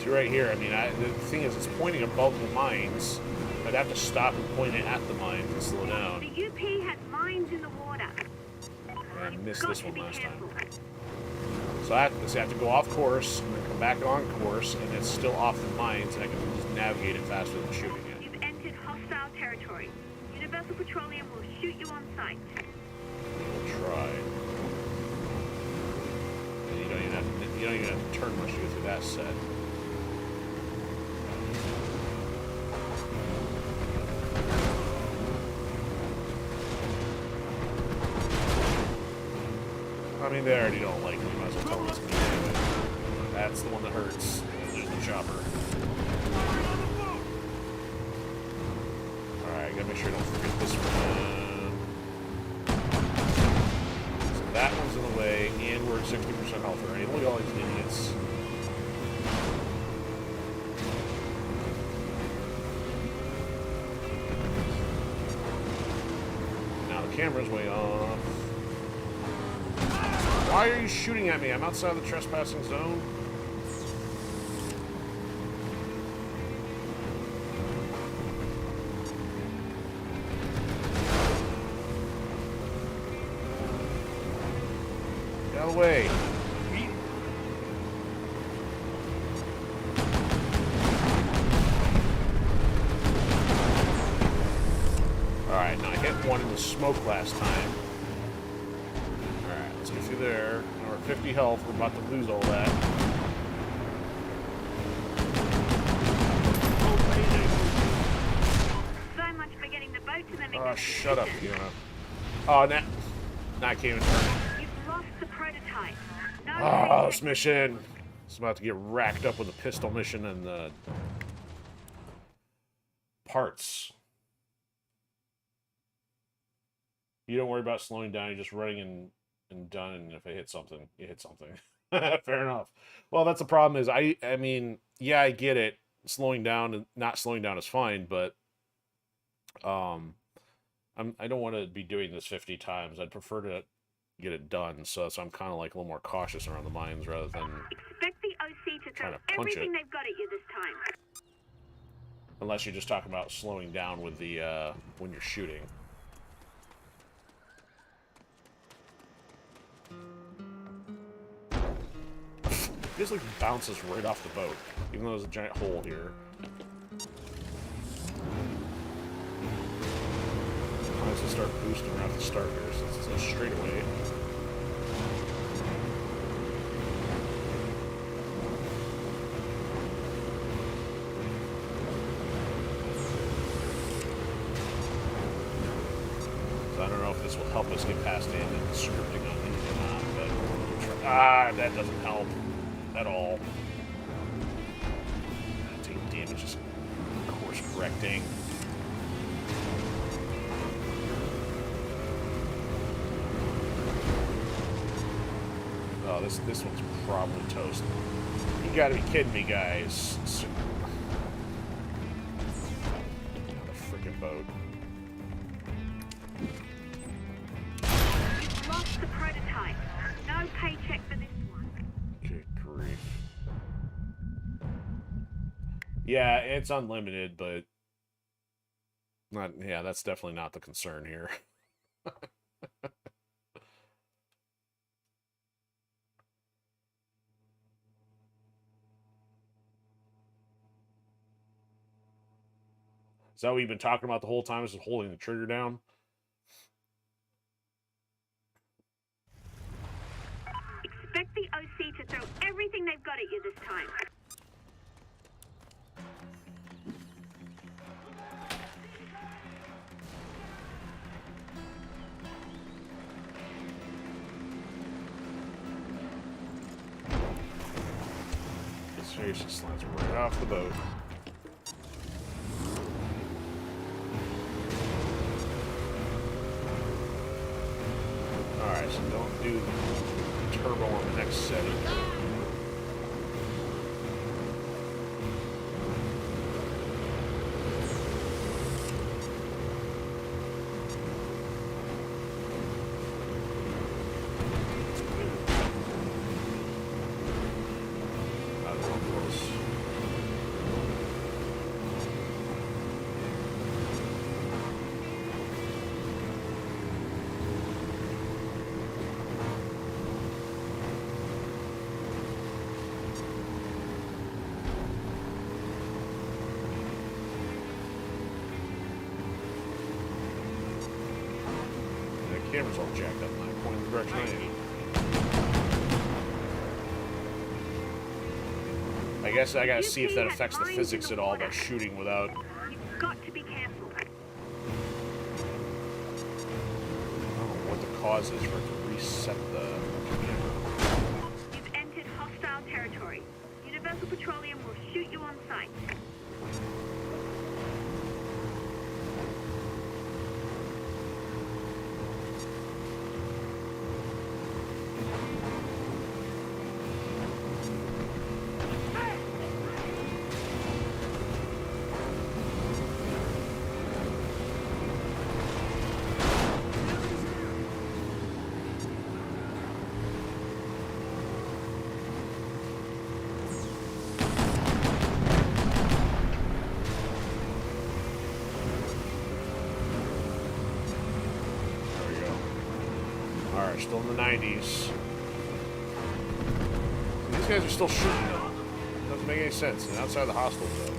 A: See right here, I mean, the thing is, it's pointing above the mines. I'd have to stop and point it at the mines and slow down.
B: The UP has mines in the water.
A: I missed this one last time. So I have to go off course, and then come back on course, and it's still off the mines, and I can just navigate it faster than shooting it.
B: You've entered hostile territory. Universal Petroleum will shoot you on sight.
A: We'll try. And you don't even have to turn much to go through that set. I mean, they already don't like me. Might as well tell them it's me anyway. That's the one that hurts. There's the chopper. Alright, gotta make sure I don't forget this one. So that one's in the way, and we're at 60% health already. Look at all these idiots. Now the camera's way off. Why are you shooting at me? I'm outside the trespassing zone. Get out of the way. Alright, now I hit one in the smoke last time. Alright, let's get through there. Now we're at 50 health. We're about to lose all that.
B: So much for getting the boat to the next
A: Oh, shut up, Fiona. Oh, now I can't even turn.
B: You've lost the prototype. No
A: Oh, this mission. It's about to get racked up with a pistol mission and the parts. You don't worry about slowing down. You're just running and done. And if it hits something, you hit something. Fair enough. Well, that's the problem. Is I mean, yeah, I get it. Slowing down and not slowing down is fine, but I don't want to be doing this 50 times. I'd prefer to get it done. So I'm kind of like a little more cautious around the mines rather than
B: Expect the OC to throw
A: trying to punch
B: everything
A: it.
B: they've got at you this time.
A: Unless you're just talking about slowing down with the when you're shooting. It just like bounces right off the boat, even though there's a giant hole here. Might as well start boosting right off the start here, since it's a straightaway. So I don't know if this will help us get past the end of the scripting on these or not, but we'll try. That doesn't help at all. Taking damage is course correcting. Oh, this one's probably toast. You gotta be kidding me, guys. Another freaking boat.
B: You've lost the prototype. No paycheck for this one.
A: Good grief. Yeah, it's unlimited, but Not, yeah, that's definitely not the concern here. Is that what you've been talking about the whole time? Is just holding the trigger down?
B: Expect the OC to throw everything they've got at you this time.
A: Seriously, slides right off the boat. Alright, so don't do turbo on the next setting. Camera's all jacked up and I'm pointing the direction I am. I guess I gotta see if that affects the physics at all by shooting without...
B: You've got to be careful.
A: I don't know what the cause is for it to reset the camera.
B: You've entered hostile territory. Universal Petroleum will shoot you on sight.
A: Still in the 90s. These guys are still shooting them. Doesn't make any sense. And outside the hostile zone.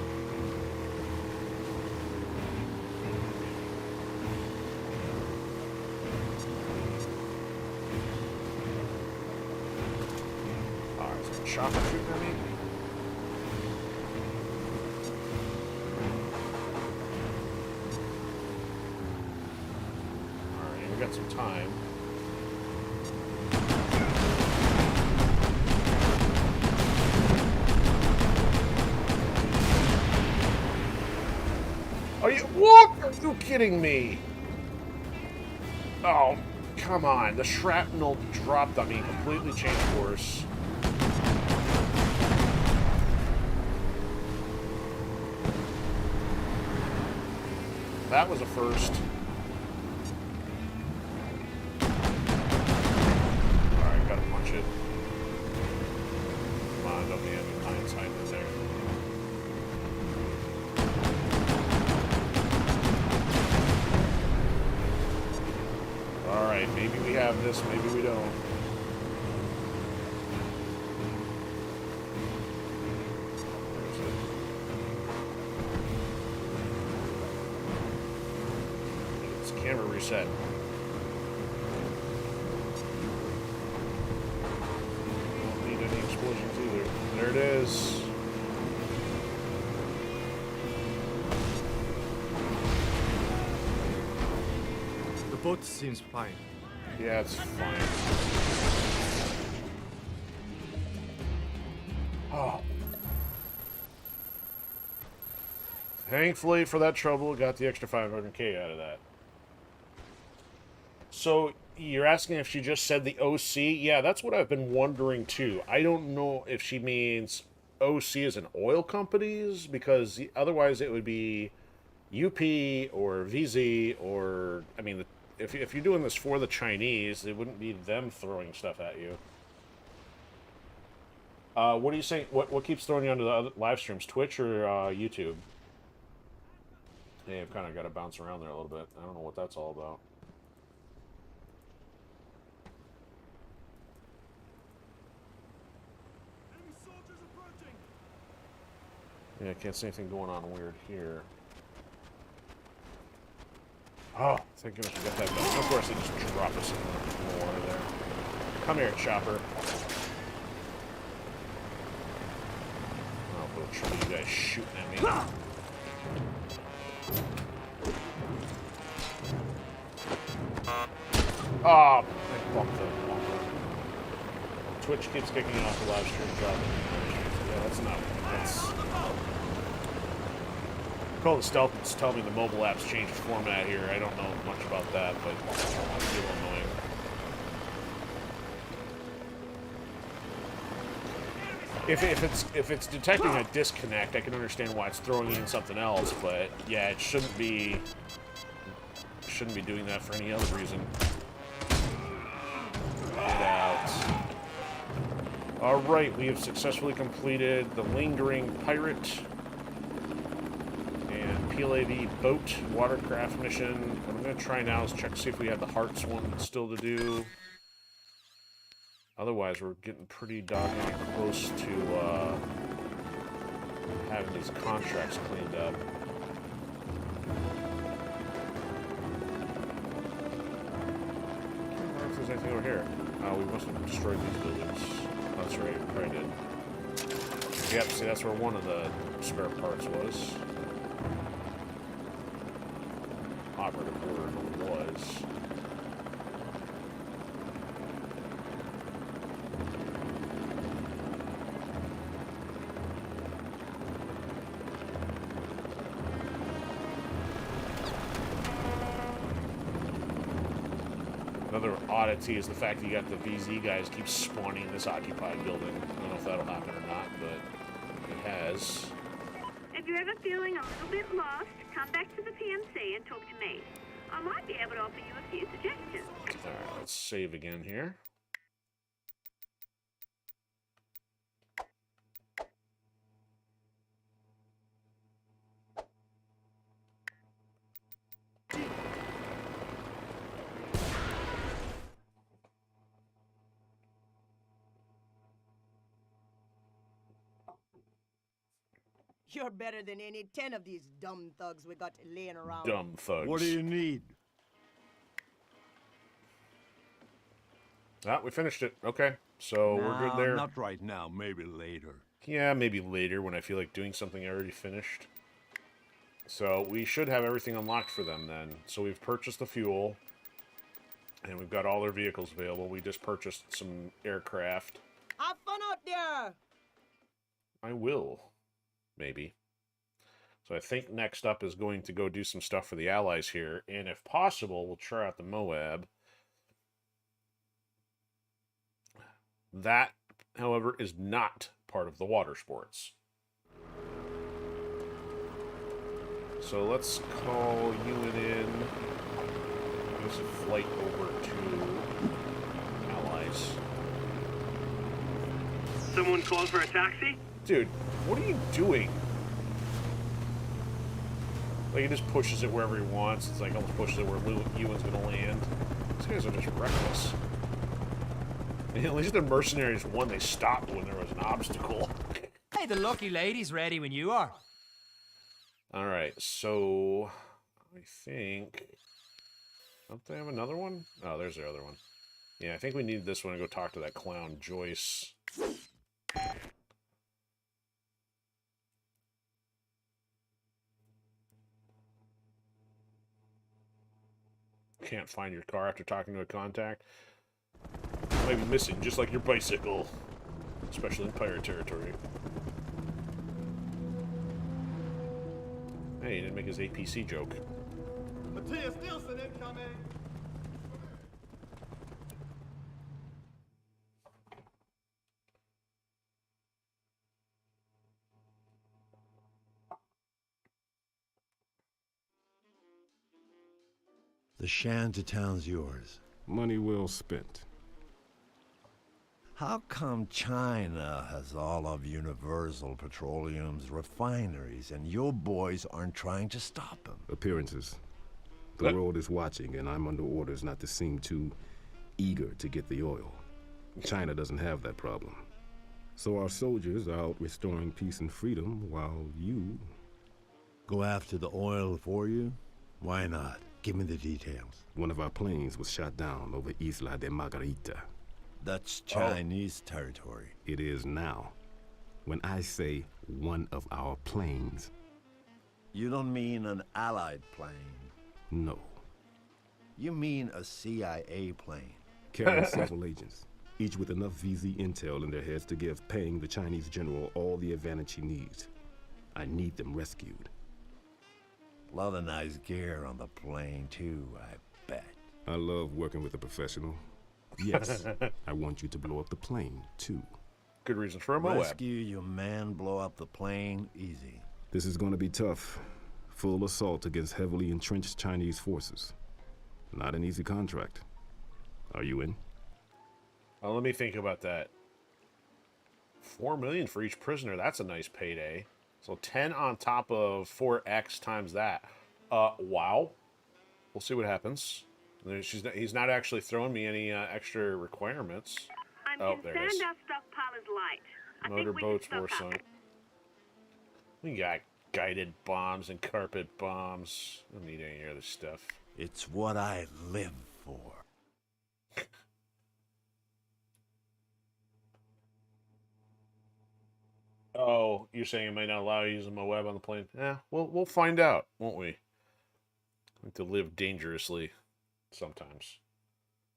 A: Alright, is that chopper shooting at me? Alright, we got some time. What? Are you kidding me? Oh, come on. The shrapnel dropped on me and completely changed course. That was a first. Alright, gotta punch it. Come on, don't be any hindsight in there. Alright, maybe we have this, maybe we don't. There's it. It's camera reset. Don't need any explosions either. There it is.
K: The boat seems fine.
A: Yeah, it's fine. Oh. Thankfully, for that trouble, got the extra 500k out of that. So, you're asking if she just said the OC? Yeah, that's what I've been wondering, too. I don't know if she means OC as in oil companies, because otherwise it would be UP or VZ or... I mean, if you're doing this for the Chinese, it wouldn't be them throwing stuff at you. What are you saying? What keeps throwing you onto the other live streams? Twitch or YouTube? Hey, I've kind of got to bounce around there a little bit. I don't know what that's all about.
C: Enemy soldiers approaching.
A: Yeah, I can't see anything going on weird here. Oh, thank goodness we got that done. Of course, they just drop us in the floor there. Come here, chopper. Oh, little trouble you guys shooting at me. Oh, I bumped the bumper. Twitch keeps kicking off the live stream job. Yeah, that's not. That's. Call the stealth and just tell me the mobile app's changed format here. I don't know much about that, but it's a little annoying. If it's detecting a disconnect, I can understand why it's throwing in something else, but yeah, it shouldn't be doing that for any other reason. Get out. Alright, we have successfully completed the Lingering Pirate and PLAV Boat Watercraft mission. What I'm going to try now is check to see if we have the Hearts one still to do. Otherwise, we're getting pretty doggone close to having these contracts cleaned up. I wonder if there's anything over here. Oh, we must have destroyed these buildings. That's right, we probably did. Yep, see, that's where one of the spare parts was. Operative word was. Another oddity is the fact that you got the VZ guys keep spawning in this occupied building. I don't know if that'll happen or not, but it has.
B: If you're ever feeling a little bit lost, come back to the PMC and talk to me. I might be able to offer you a few suggestions.
A: Alright, let's save again here.
E: You're better than any 10 of these dumb thugs we got laying around.
A: Dumb thugs.
D: What do you need?
A: Ah, we finished it. Okay, so we're good there.
D: Not right now, maybe later.
A: Yeah, maybe later when I feel like doing something I already finished. So we should have everything unlocked for them then. So we've purchased the fuel, and we've got all their vehicles available. We just purchased some aircraft.
E: Have fun out there!
A: I will. Maybe. So I think next up is going to go do some stuff for the allies here, and if possible, we'll try out the Moab. That, however, is not part of the water sports. So let's call you in. There's a flight over to allies.
I: Someone call for a taxi?
A: Dude, what are you doing? Like, he just pushes it wherever he wants. It's like almost pushes it where Ewan's gonna land. These guys are just reckless. And at least the Mercenaries won. They stopped when there was an obstacle.
G: Hey, the lucky lady's ready when you are.
A: Alright, so... I think... Don't they have another one? Oh, there's the other one. Yeah, I think we need this one to go talk to that clown, Joyce. Can't find your car after talking to a contact. Might be missing, just like your bicycle. Especially in pirate territory. Hey, he didn't make his APC joke.
C: Matthias Nielsen incoming!
D: The shanty town's yours.
L: Money well spent. How come China has all of Universal Petroleum's refineries and your boys aren't trying to stop them?
M: Appearances. The world is watching, and I'm under orders not to seem too eager to get the oil. China doesn't have that problem. So our soldiers are out restoring peace and freedom while you...
L: Go after the oil for you? Why not? Give me the details.
M: One of our planes was shot down over Isla de Margarita.
L: That's Chinese territory.
M: It is now. When I say one of our planes...
L: You don't mean an Allied plane?
M: No.
L: You mean a CIA plane?
M: Carrying several agents, each with enough VZ intel in their heads to give Peng, the Chinese general, all the advantage he needs. I need them rescued.
L: A lot of nice gear on the plane, too, I bet.
M: I love working with a professional. Yes, I want you to blow up the plane, too.
A: Good reason for a Moab.
L: Rescue your man, blow up the plane, easy.
M: This is going to be tough. Full assault against heavily entrenched Chinese forces. Not an easy contract. Are you in?
A: Well, let me think about that. 4 million for each prisoner. That's a nice payday. So 10 on top of 4x times that. Wow. We'll see what happens. He's not actually throwing me any extra requirements.
B: I'm
A: there
B: concerned
A: it is.
B: our stockpile is light. I think we
A: Motorboats,
B: should stock up.
A: Warsong. We got guided bombs and carpet bombs. I don't need any other stuff.
L: It's what I live for.
A: Oh, you're saying it might not allow you using my web on the plane? Yeah, we'll find out, won't we? Like to live dangerously sometimes.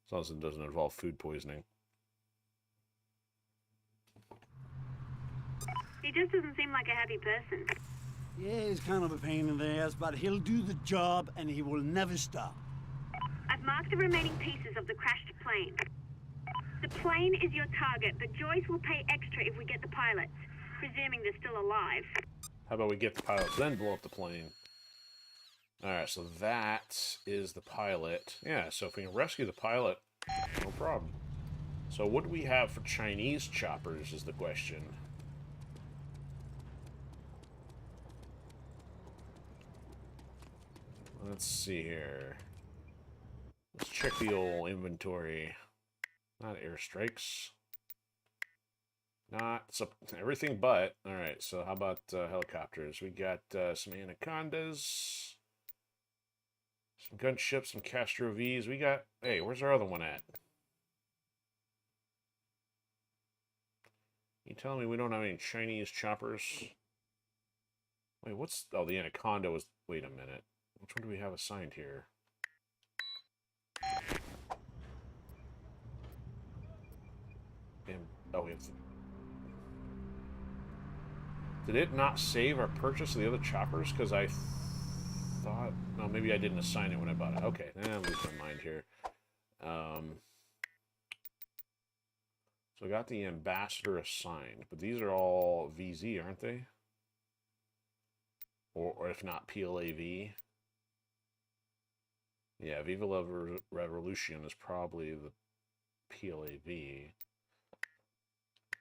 A: As long as it doesn't involve food poisoning.
B: He just doesn't seem like a happy person.
D: Yeah, he's kind of a pain in the ass, but he'll do the job and he will never stop.
B: I've marked the remaining pieces of the crashed plane. The plane is your target, but Joyce will pay extra if we get the pilots, presuming they're still alive.
A: How about we get the pilots, then blow up the plane? Alright, so that is the pilot. Yeah, so if we can rescue the pilot, no problem. So what do we have for Chinese choppers is the question. Let's see here. Let's check the old inventory. Not airstrikes. Not everything but. Alright, so how about helicopters? We got some Anacondas. Some gunships, some Castro Vs. We got... Hey, where's our other one at? You telling me we don't have any Chinese choppers? Wait, what's... Oh, the Anaconda was... Wait a minute. Which one do we have assigned here? Oh, we have... Did it not save our purchase of the other choppers? Because I thought... No, maybe I didn't assign it when I bought it. Okay, I'm losing my mind here. So I got the ambassador assigned, but these are all VZ, aren't they? Or if not, PLAV. Yeah, Viva La Revolution is probably the PLAV.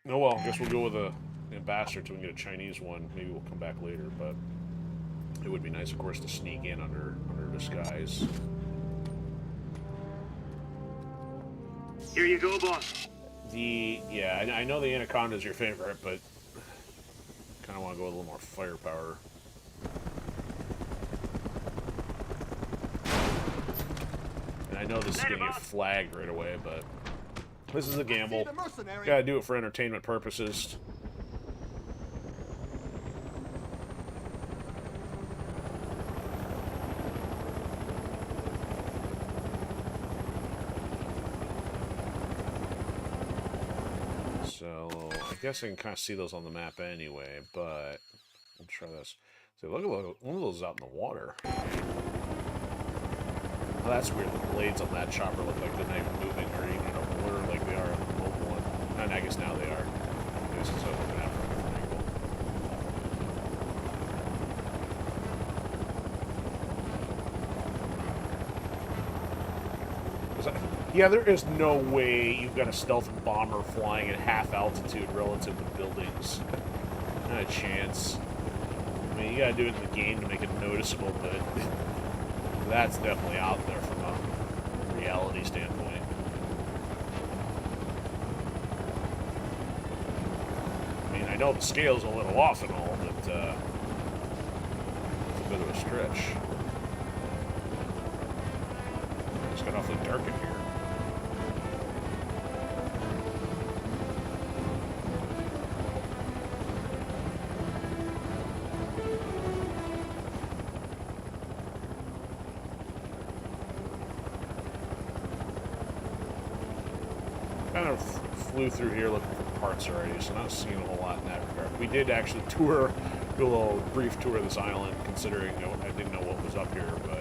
A: Oh well, I guess we'll go with the ambassador till we get a Chinese one. Maybe we'll come back later, but it would be nice, of course, to sneak in under disguise.
I: Here you go, boss.
A: Yeah, I know the Anaconda is your favorite, but kind of want to go with a little more firepower. And I know this is going to get flagged right away, but this is a gamble. Gotta do it for entertainment purposes. So, I guess I can kind of see those on the map anyway, but we'll try this. So look at one of those out in the water. Oh, that's weird. The blades on that chopper look like they're not even moving or even in a blur like they are on the mobile one. And I guess now they are. This is what I'm looking at from a different angle. Yeah, there is no way you've got a stealth bomber flying at half altitude relative to buildings. Not a chance. I mean, you gotta do it in the game to make it noticeable, but that's definitely out there from a reality standpoint. I mean, I know the scale's a little off and all, but it's a bit of a stretch. It's got awfully dark in here. Kind of flew through here looking for parts already, so not seeing a whole lot in that regard. We did actually do a little brief tour of this island, considering I didn't know what was up here, but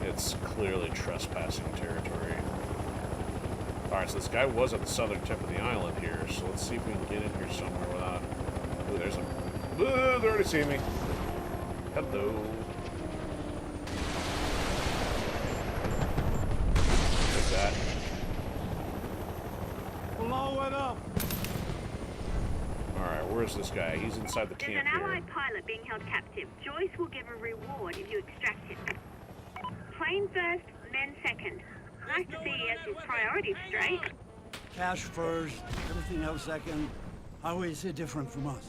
A: it's clearly trespassing territory. Alright, so this guy was at the southern tip of the island here, so let's see if we can get in here somewhere without... Ooh, there's a... Ooh, they already see me. Hello. Take that.
D: Blow it up!
A: Alright, where's this guy? He's inside the camp
B: There's an
A: here.
B: allied pilot being held captive. Joyce will give a reward if you extract him. Plane first, men second. Nice to see he has his priorities straight.
D: Cash first, everything else second. How is he different from us?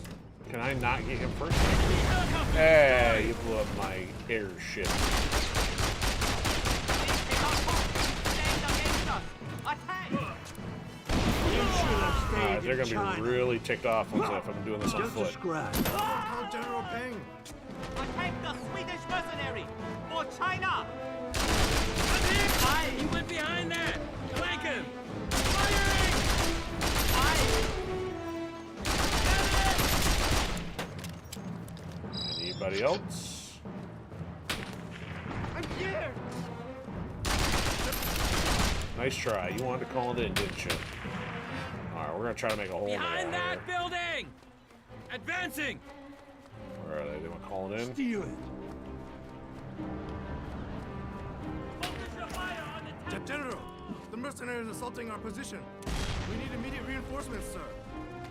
A: Can I not get him first? Hey, you blew up my airship. They're gonna be really ticked off if I'm doing this on foot.
K: Count General Peng.
G: Attack the Swedish mercenary! For China!
N: He went behind that! Flank him!
A: Anybody else?
G: I'm here!
A: Nice try. You wanted to call it in, didn't you? Alright, we're gonna try to make a hole in the wall
N: Behind that
A: here.
N: building! Advancing!
A: Where are they? They want to call it in?
D: Steal it.
K: General, the mercenaries assaulting our position. We need immediate reinforcements, sir.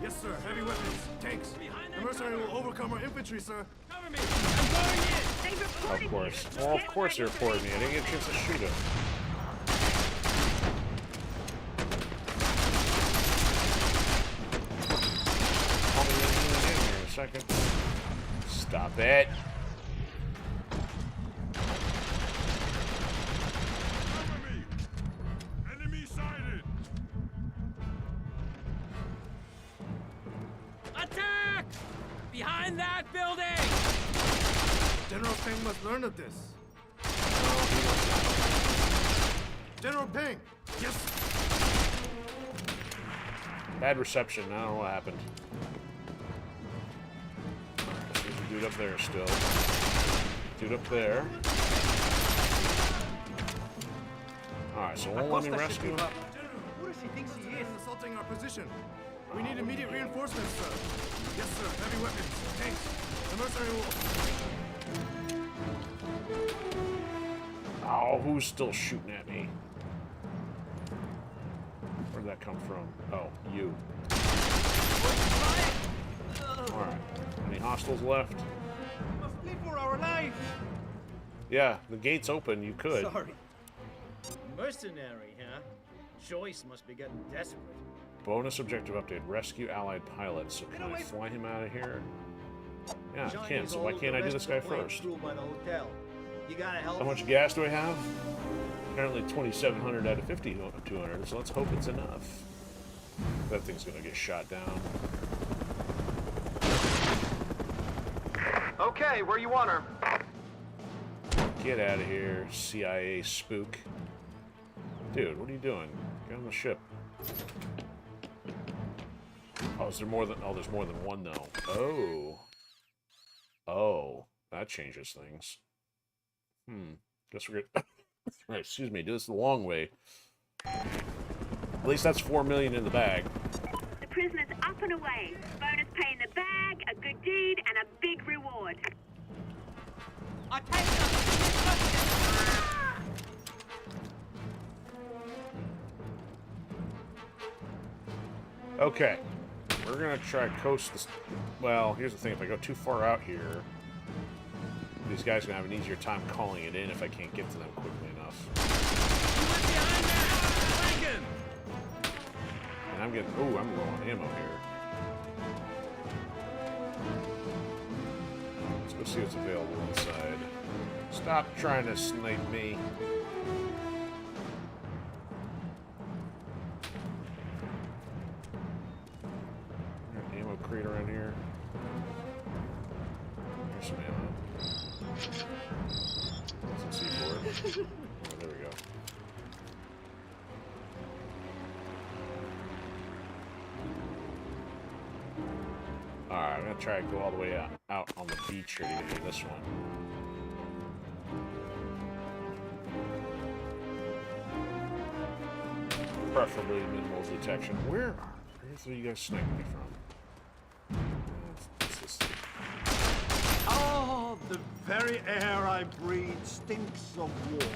K: Yes, sir. Heavy weapons, tanks. The mercenary will overcome our infantry, sir.
N: Cover me! I'm going in!
A: Of course. Well, of course they reported me. I didn't get a chance to shoot him. Call me in here in a second. Stop it.
H: Enemy sighted!
N: Attack! Behind that building!
K: General Peng must learn of this. General Peng! Yes!
A: Bad reception. I don't know what happened. There's a dude up there still. Dude up there. Alright, so won't let me rescue him.
K: Who does he think he is? Assaulting our position. We need immediate reinforcements, sir. Yes, sir. Heavy weapons, tanks. The mercenary will...
A: Oh, who's still shooting at me? Where'd that come from? Oh, you. Alright. Any hostiles left?
G: Must flee for our life!
A: Yeah, the gate's open. You could.
O: Sorry. Mercenary, huh? Joyce must be getting desperate.
A: Bonus objective update. Rescue allied pilots. So can I fly him out of here? Yeah, I can. So why can't I do this guy first?
O: You gotta help.
A: How much gas do I have? Apparently 2,700 out of 5,200, so let's hope it's enough. That thing's gonna get shot down.
G: Okay, where you want her?
A: Get out of here, CIA spook. Dude, what are you doing? Get on the ship. Oh, is there more than... Oh, there's more than one, though. Oh. Oh. That changes things. Guess we're gonna... Excuse me, do this the long way. At least that's 4 million in the bag.
B: The prisoner's up and away. Bonus pay in the bag, a good deed, and a big reward.
N: I'll take them.
A: Okay. We're gonna try coast this. Well, here's the thing. If I go too far out here, these guys are gonna have an easier time calling it in if I can't get to them quickly enough. And I'm getting. Ooh, I'm low on ammo here. Let's go see what's available inside. Stop trying to snipe me. Ammo crate around here. There's some ammo. Some C4. Oh, there we go. Alright, I'm gonna try and go all the way out on the beach here to get this one. Preferably minimal detection. Where are you guys sniping me from?
D: Oh, the very air I breathe stinks of war.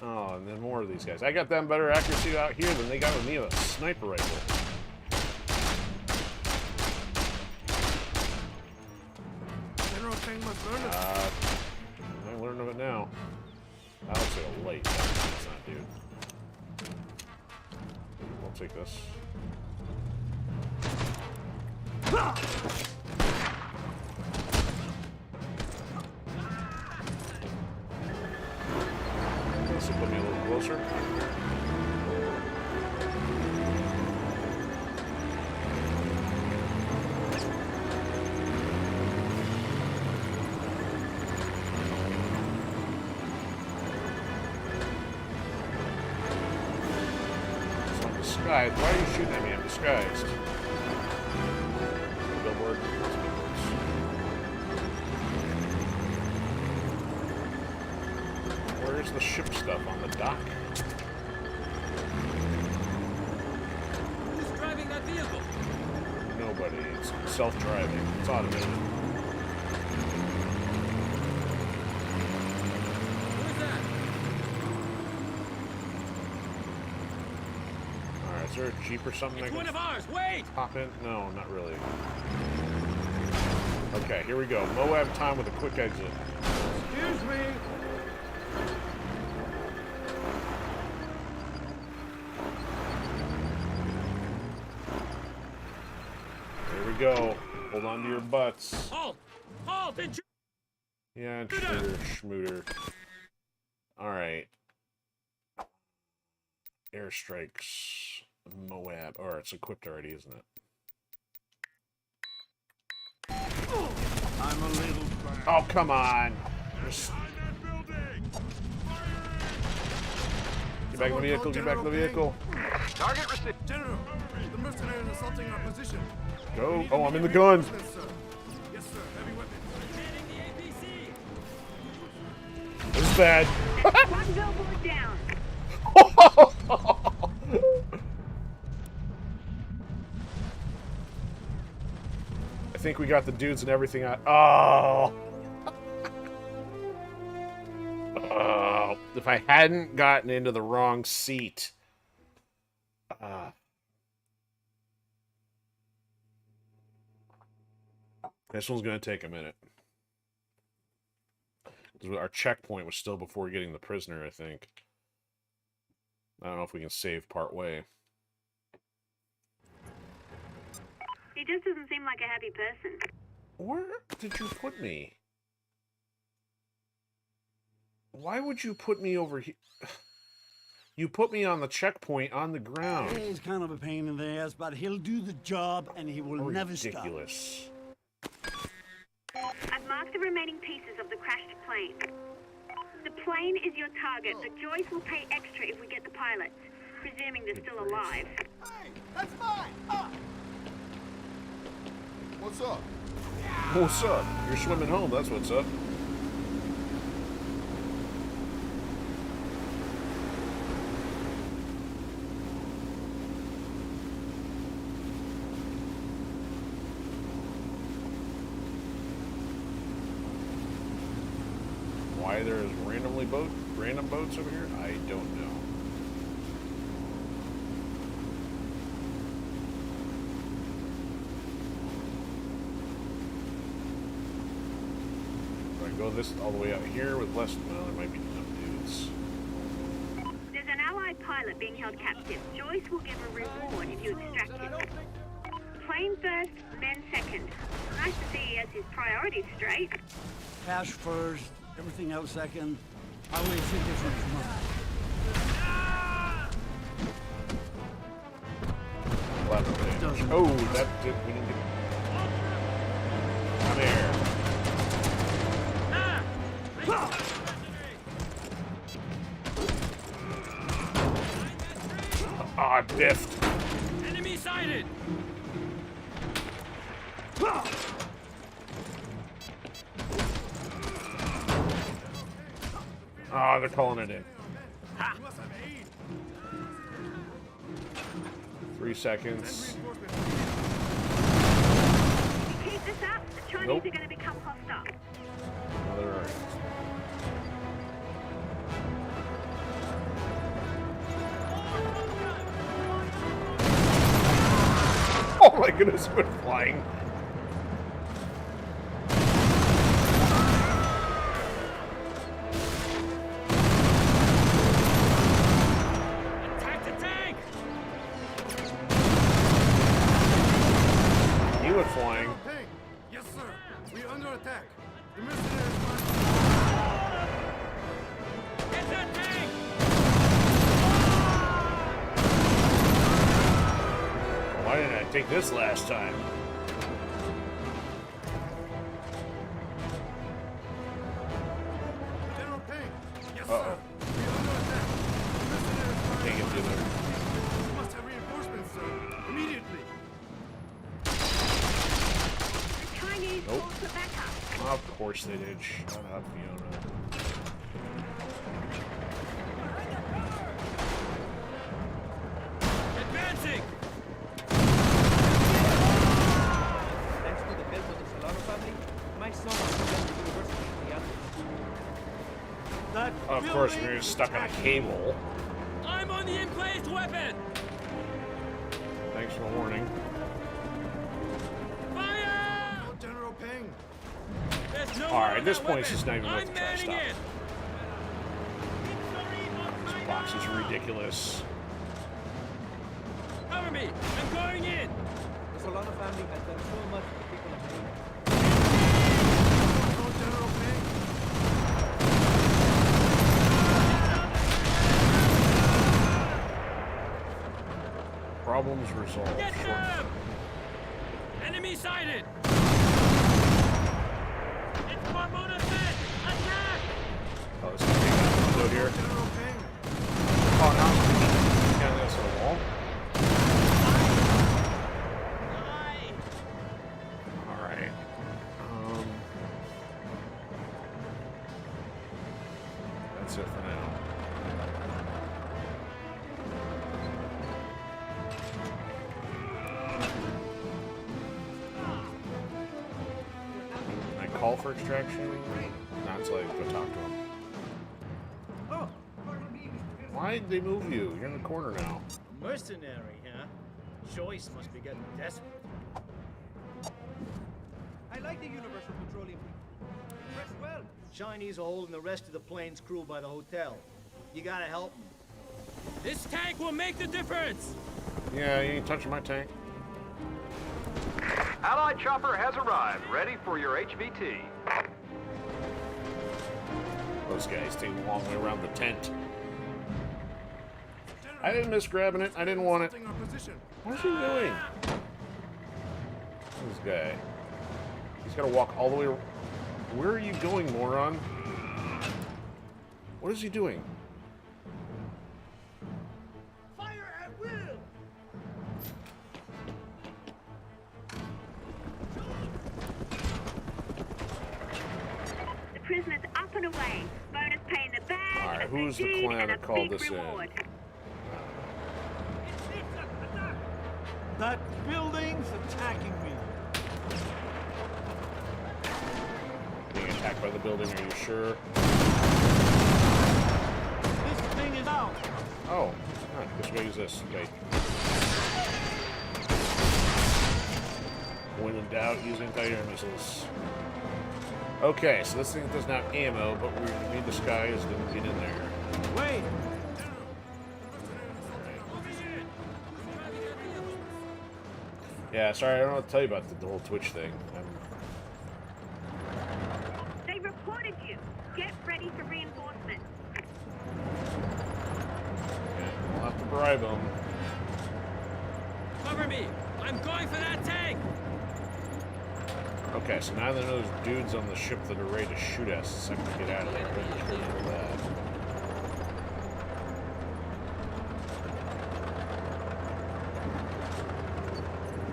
A: Oh, and then more of these guys. I got them better accuracy out here than they got with me with a sniper rifle. I learned of it now. That looks like a light. That's not, dude. I'll take this. This will put me a little closer. Why are you shooting at me? I'm disguised. Billboard. Where's the ship stuff on the dock?
N: Who's driving that vehicle?
A: Nobody. It's self-driving. It's automated. Is there a Jeep or something?
N: It's one of ours. Wait!
A: Hop in? No, not really. Okay, here we go. Moab time with a quick exit.
D: Excuse me.
A: Here we go. Hold on to your butts.
N: Halt! Halt! Intruder!
A: Yeah, intruder, schmooter. Alright. Airstrikes. Moab. Or it's equipped already, isn't it?
D: I'm a little bad.
A: Oh, come on. Just... Get back in the vehicle, get back in the vehicle.
K: Target received. General, the mercenary is assaulting our position.
A: Go. Oh, I'm in the gun.
K: Yes, sir. Heavy weapons.
A: This is bad.
B: One billboard down.
A: I think we got the dudes and everything out. Oh. Oh. If I hadn't gotten into the wrong seat. This one's going to take a minute. Our checkpoint was still before getting the prisoner, I think. I don't know if we can save part way.
B: He just doesn't seem like a happy person.
A: Where did you put me? Why would you put me over here? You put me on the checkpoint on the ground.
D: He's kind of a pain in the ass, but he'll do the job and he will never stop.
A: Ridiculous.
B: I've marked the remaining pieces of the crashed plane. The plane is your target, but Joyce will pay extra if we get the pilots, presuming they're still alive.
C: Hey, that's mine! Ah! What's up?
A: What's up? You're swimming home, that's what's up. why there's random boats over here, I don't know. Do I go this all the way out here with less? Well, there might be enough dudes.
B: There's an allied pilot being held captive. Joyce will give a reward if you extract him. Plane first, men second. Nice to see he has his priorities straight.
D: Cash first, everything else second. I always think this one's mine.
A: Oh, that did. We didn't get. Come here. Ah, biffed.
N: Enemy sighted.
A: Ah, they're calling it in. 3 seconds.
B: Keep this up, the Chinese
A: Nope.
B: are going to become hostile.
A: No, they're alright. Oh my goodness, we're flying.
N: Attack the tank.
A: He went flying.
K: Yes, sir. We're under attack. The mercenaries
N: Get that tank.
A: Why didn't I take this last time?
K: General Payne. Yes,
A: Uh-oh.
K: sir. We're under attack. The mercenaries
A: Can't get through there.
K: We must have reinforcements, sir. Immediately.
B: The Chinese
A: Nope.
B: call for backup.
A: Of course they did. Shut up, Fiona.
N: Advancing.
G: Thanks to the help of the Solano family, my son is going to university in the Atlas.
D: That
A: Of course, we're gonna stuck on a cable.
N: I'm on the emplaced weapon.
A: Thanks for the warning.
N: Fire!
K: Oh, General Payne.
N: There's no
A: Alright,
N: one
A: at this
N: on that
A: point, it's just
N: weapon.
A: not even worth
N: I'm
A: the try to
N: manning
A: stop.
N: it.
A: These boxes are ridiculous.
N: Cover me. I'm going in.
G: The Solano family has done so much for the people of Maine.
K: Oh, General Payne.
A: Problems resolved.
N: Get
A: Short.
N: them. Enemy sighted. It's Carmona set. Attack.
A: Oh, this is a big window here.
K: General Payne.
A: Oh, no. Yeah, that's on the wall. Alright. That's it for now. Can I call for extraction? Not until I go talk to him. Why'd they move you? You're in the corner now.
O: Mercenary, huh? Joyce must be getting desperate.
G: I like the Universal Petroleum. Dress well.
O: Chinese are holding the rest of the plane's crew by the hotel. You gotta help them.
N: This tank will make the difference.
A: Yeah, you ain't touching my tank.
P: Allied chopper has arrived, ready for your HVT.
A: Those guys take a long way around the tent. I didn't miss grabbing it. I didn't want it.
K: Our position.
A: What's he doing? This guy. He's got to walk all the way. Where are you going, moron? What is he doing?
D: Fire at will!
B: The prisoner's up and away. Bonus pay in the bag.
A: All right,
B: a
A: who's the
B: deed,
A: clan
B: and
A: that
B: a
A: called
B: big
A: this in?
B: reward.
D: That building's attacking me.
A: Being attacked by the building, are you sure? Oh, alright, guess we gotta use this. Wait. When in doubt, use anti-air missiles. Okay, so this thing doesn't have ammo, but we need disguise to get in there.
D: Wait!
A: Yeah, sorry, I don't know what to tell you about the whole Twitch thing.
B: They reported you. Get ready for reinforcements.
A: Yeah, we'll have to bribe them.
N: Cover me! I'm going for that tank!
A: Okay, so now that there's dudes on the ship that are ready to shoot us, so I can get out of there. Just remember that.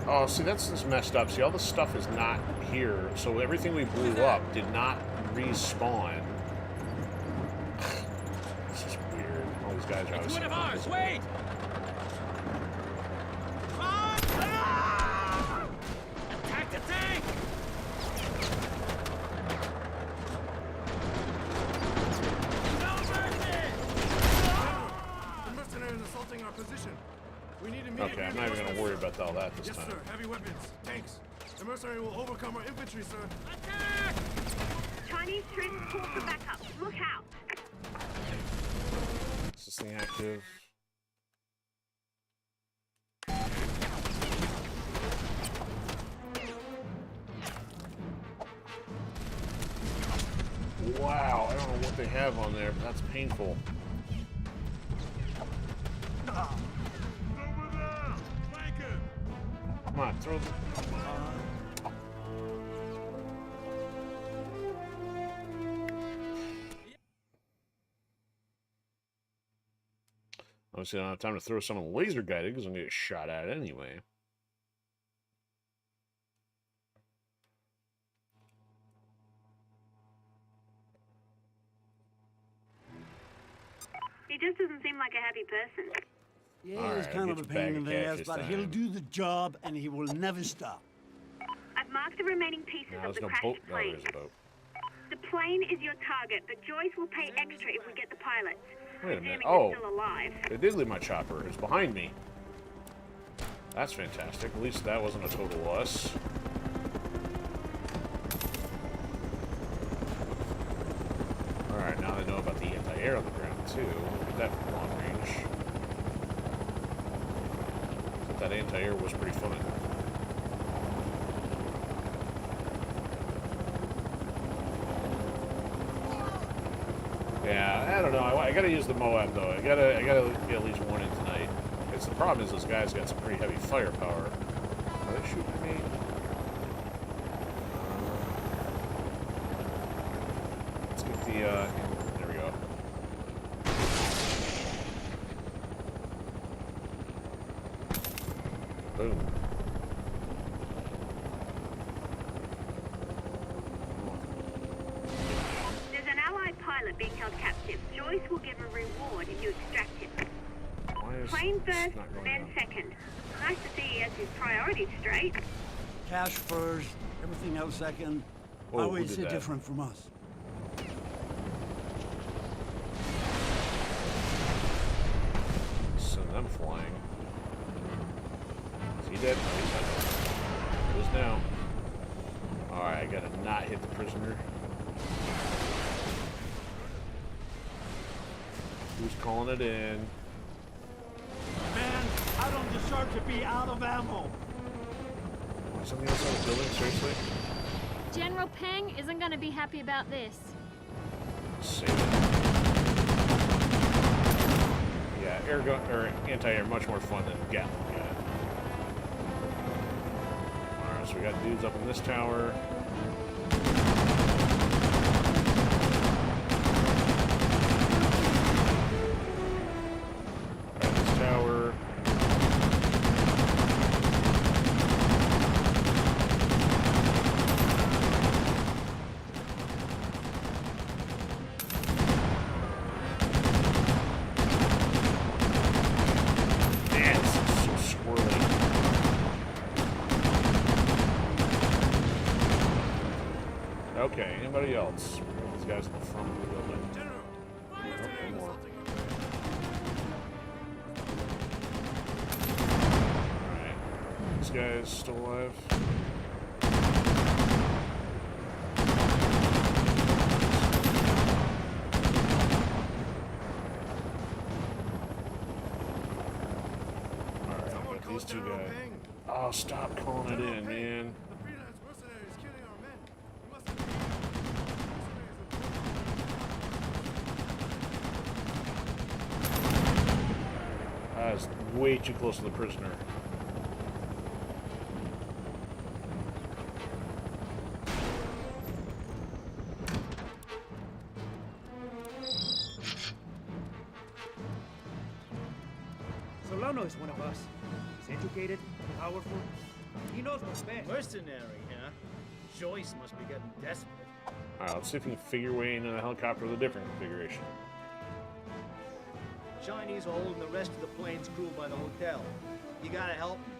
A: Oh, see, that's just messed up. See, all this stuff is not here, so everything we blew up did not respawn. This is weird. All these guys are
N: It's
A: obviously
N: one of ours!
A: invisible.
N: Wait! Attack the tank! No mercy!
K: The mercenaries assaulting our position. We need immediate
A: Okay, I'm not even gonna worry about all that this
K: Yes,
A: time.
K: sir. Heavy weapons, tanks. The mercenary will overcome our infantry, sir.
N: Attack!
B: Chinese troops call for backup. Look out.
A: Is this thing active? Wow, I don't know what they have on there, but that's painful. Come on, throw the... Obviously, I don't have time to throw someone laser guided because I'm going to get shot at anyway.
B: He just doesn't seem like a happy person.
D: Yeah, he's kind of a pain in the ass, but he'll do the job and he will never stop.
B: I've marked the remaining pieces of the crashed plane.
A: There's a boat.
B: The plane is your target, but Joyce will pay extra if we get the pilots.
A: Wait a minute.
B: Assuming
A: Oh,
B: they're still alive.
A: they did leave my chopper. It's behind me. That's fantastic. At least that wasn't a total loss. Alright, now I know about the anti-air on the ground, too. Look at that from long range. But that anti-air was pretty funny. Yeah, I don't know. I gotta use the Moab, though. I gotta get at least one in tonight. Because the problem is this guy's got some pretty heavy firepower. Are they shooting at me? Let's get the, there we go. Boom.
B: There's an allied pilot being held captive. Joyce will give a reward if you extract him. Plane first, men second. Nice to see he has his priorities straight.
D: Cash first, everything else second.
A: Whoa,
D: Why
A: who
D: is
A: did
D: it
A: that?
D: different from us?
A: Send them flying. Is he dead? No, he's not dead. He is now. Alright, I gotta not hit the prisoner. Who's calling it in?
D: Man, I don't deserve to be out of ammo.
A: Something else on the building? Seriously?
F: General Peng isn't going to be happy about this.
A: Save it. Yeah, air gun or anti-air much more fun than Gatling gun. Alright, so we got dudes up in this tower. Right, this tower. Man, this is so squirrely. Okay, anybody else? These guys in the front of the building. Nope, no more. guys still alive? Alright, I got these two guys. Oh, stop calling it in, man.
K: The freelance mercenary is killing our men. We must
A: I was way too close to the prisoner.
G: Solano is one of us. He's educated, powerful. He knows what's best.
O: Mercenary, huh? Joyce must be getting desperate.
A: Alright, let's see if we can figure a way into the helicopter with a different configuration.
O: Chinese are holding the rest of the plane's crew by the hotel. You gotta help them.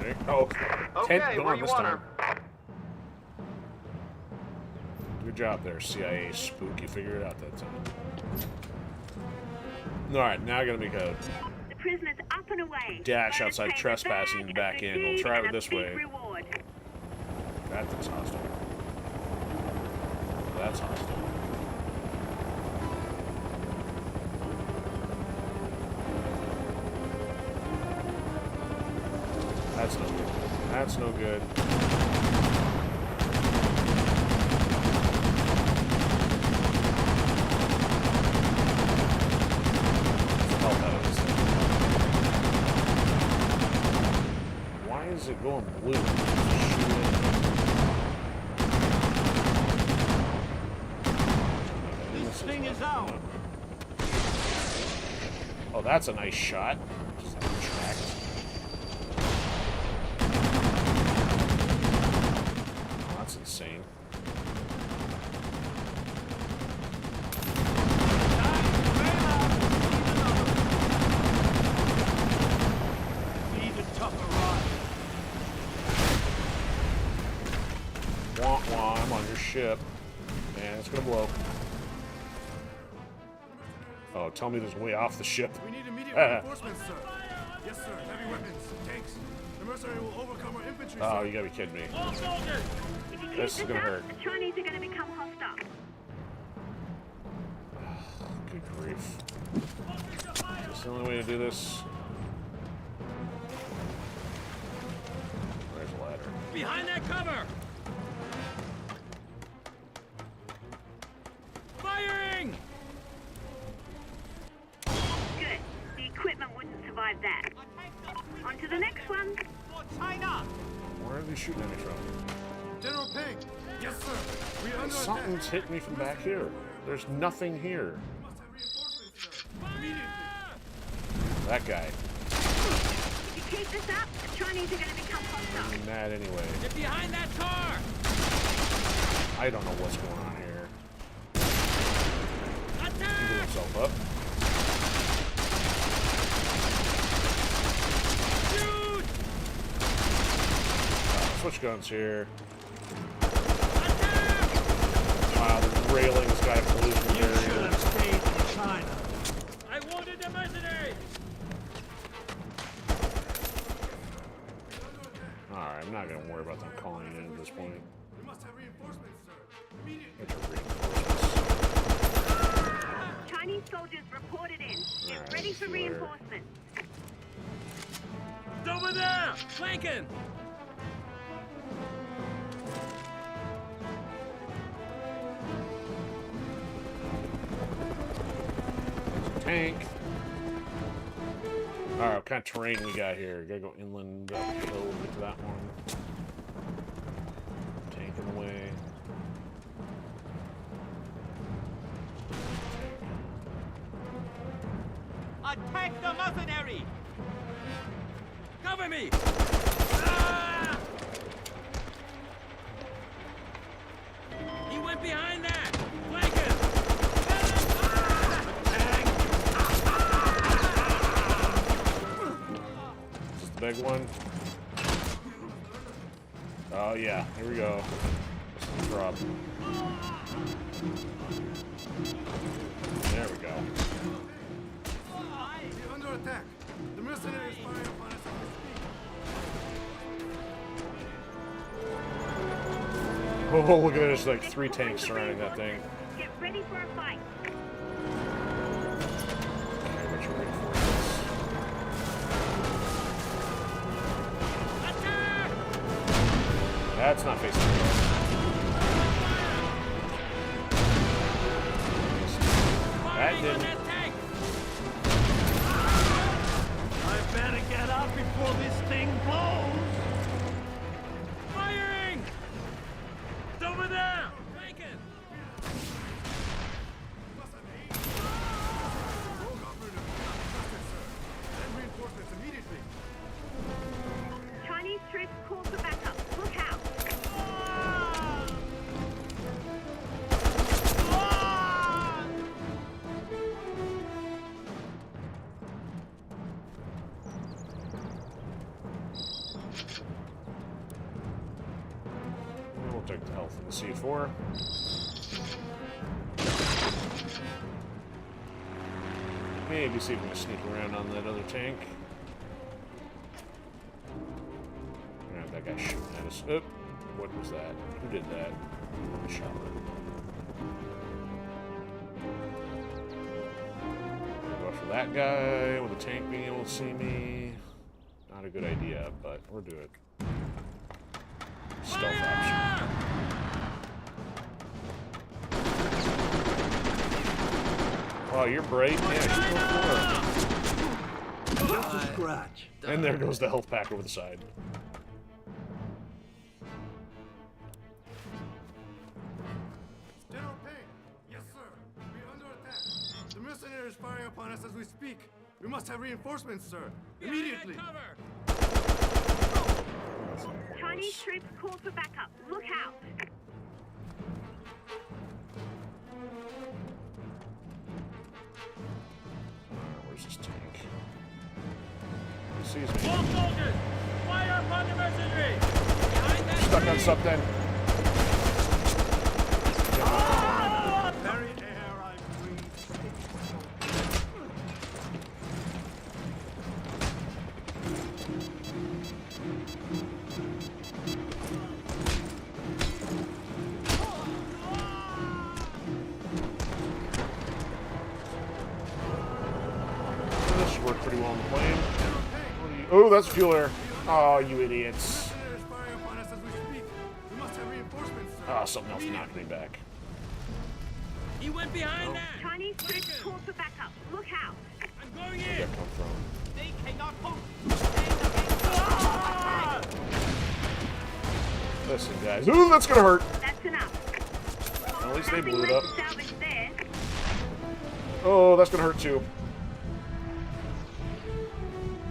A: There you go.
P: Okay,
A: Tent
P: where
A: gone
P: you
A: this
P: want
A: time.
P: her?
A: Good job there, CIA spook. You figured it out that time. Alright, now I gotta make a
B: The prisoner's up and away.
A: dash
B: Bonus
A: outside
B: payment
A: trespassing
B: back,
A: and back
B: a
A: in. We'll
B: good
A: try
B: deed,
A: it
B: and a
A: this
B: big
A: way.
B: reward.
A: That's hostile. That's hostile. That's no good. That's no good. Help out of this thing. Why is it going blue?
O: This thing is out.
A: Oh, that's a nice shot. Just tracked. Oh, that's insane.
O: Need a tougher ride.
A: Wah wah, I'm on your ship. Man, it's gonna blow. Oh, tell me there's a way off the ship.
K: We need immediate reinforcements, sir. Yes, sir. Heavy weapons, tanks. The mercenary will overcome our infantry.
A: Oh,
K: sir.
A: you gotta be kidding me.
N: All soldiers!
B: If you keep
A: This is gonna
B: up,
A: hurt.
B: the Chinese are going to become hostile.
A: Good grief. Is this the only way to do this? There's a ladder.
N: Behind that cover! Firing!
B: Good. The equipment wouldn't survive that. On to the next one.
O: China!
A: Where are they shooting at me from?
K: General Peng. Yes, sir. We are under
A: Something's
K: attack.
A: hit me from back here. There's nothing here.
K: We must have reinforcements, sir. Immediately.
A: That guy.
B: If you keep this up, the Chinese are going to become hostile.
A: I'm mad anyway.
N: Get behind that car!
A: I don't know what's going on here. He blew
N: Attack!
A: himself up.
N: Shoot!
A: Switch guns here.
N: Attack!
A: Wow, they're railing this guy from losing
O: You should
A: barrier.
O: have stayed in China.
N: I wounded the mercenary!
A: Alright, I'm not gonna worry about them calling in at this point.
K: We must have reinforcements, sir. Immediately.
A: Get your reinforcements.
B: Chinese soldiers reported in. Get
A: Alright,
B: ready for
A: see where-
B: reinforcements.
N: It's over there! Flanking!
A: Tank. Alright, what kind of terrain we got here? Gotta go inland, uphill, get to that one. Tank in the way.
O: Attack the mercenary!
N: Cover me! Ah! He went behind that! Flanking!
A: Is this the big one? Oh yeah, here we go. This is the drop. There we go.
K: under attack. The mercenaries firing upon us as we speak.
A: Oh, look at it. There's like 3 tanks surrounding that thing.
B: Get ready for a fight.
A: Okay, what you ready for this? That's not facing me. That didn't.
D: I better get out before this thing blows.
N: Firing! It's over there! Flanking!
K: Send reinforcements immediately.
B: Chinese troops call for backup. Look out.
A: We'll take the health in the C4. Maybe see if we can sneak around on that other tank. Alright, that guy's shooting at us. Oop. What was that? Who did that? Shower. Go after that guy with the tank being able to see me. Not a good idea, but we'll do it. Stealth option. Oh, you're bright. Yeah, shoot go for it.
D: Just a scratch.
A: And there goes the health pack over the side.
K: General Ping! Yes, sir. We're under attack. The mercenaries firing upon us as we speak. We must have reinforcements, sir. Immediately.
B: Chinese troops call for backup. Look out.
A: Where's this tank? He sees me.
N: All soldiers! Fire upon the mercenary! Behind that
A: Stuck on
N: tree!
A: something.
D: Very air I breathe.
A: This should work pretty well on the plane. Oh, that's fuel air. Oh, you idiots.
K: Mercenaries firing upon us as we speak. We must have reinforcements, sir.
A: Ah, something else knocked me back.
N: He went behind that!
B: Chinese troops call for backup. Look out.
N: I'm going
A: Where'd
N: in!
A: that come from?
G: They cannot hold.
A: Listen, guys. Ooh, that's gonna hurt.
B: That's enough.
A: At least they
B: Nothing
A: blew it
B: left
A: up.
B: to salvage there.
A: Oh, that's gonna hurt too.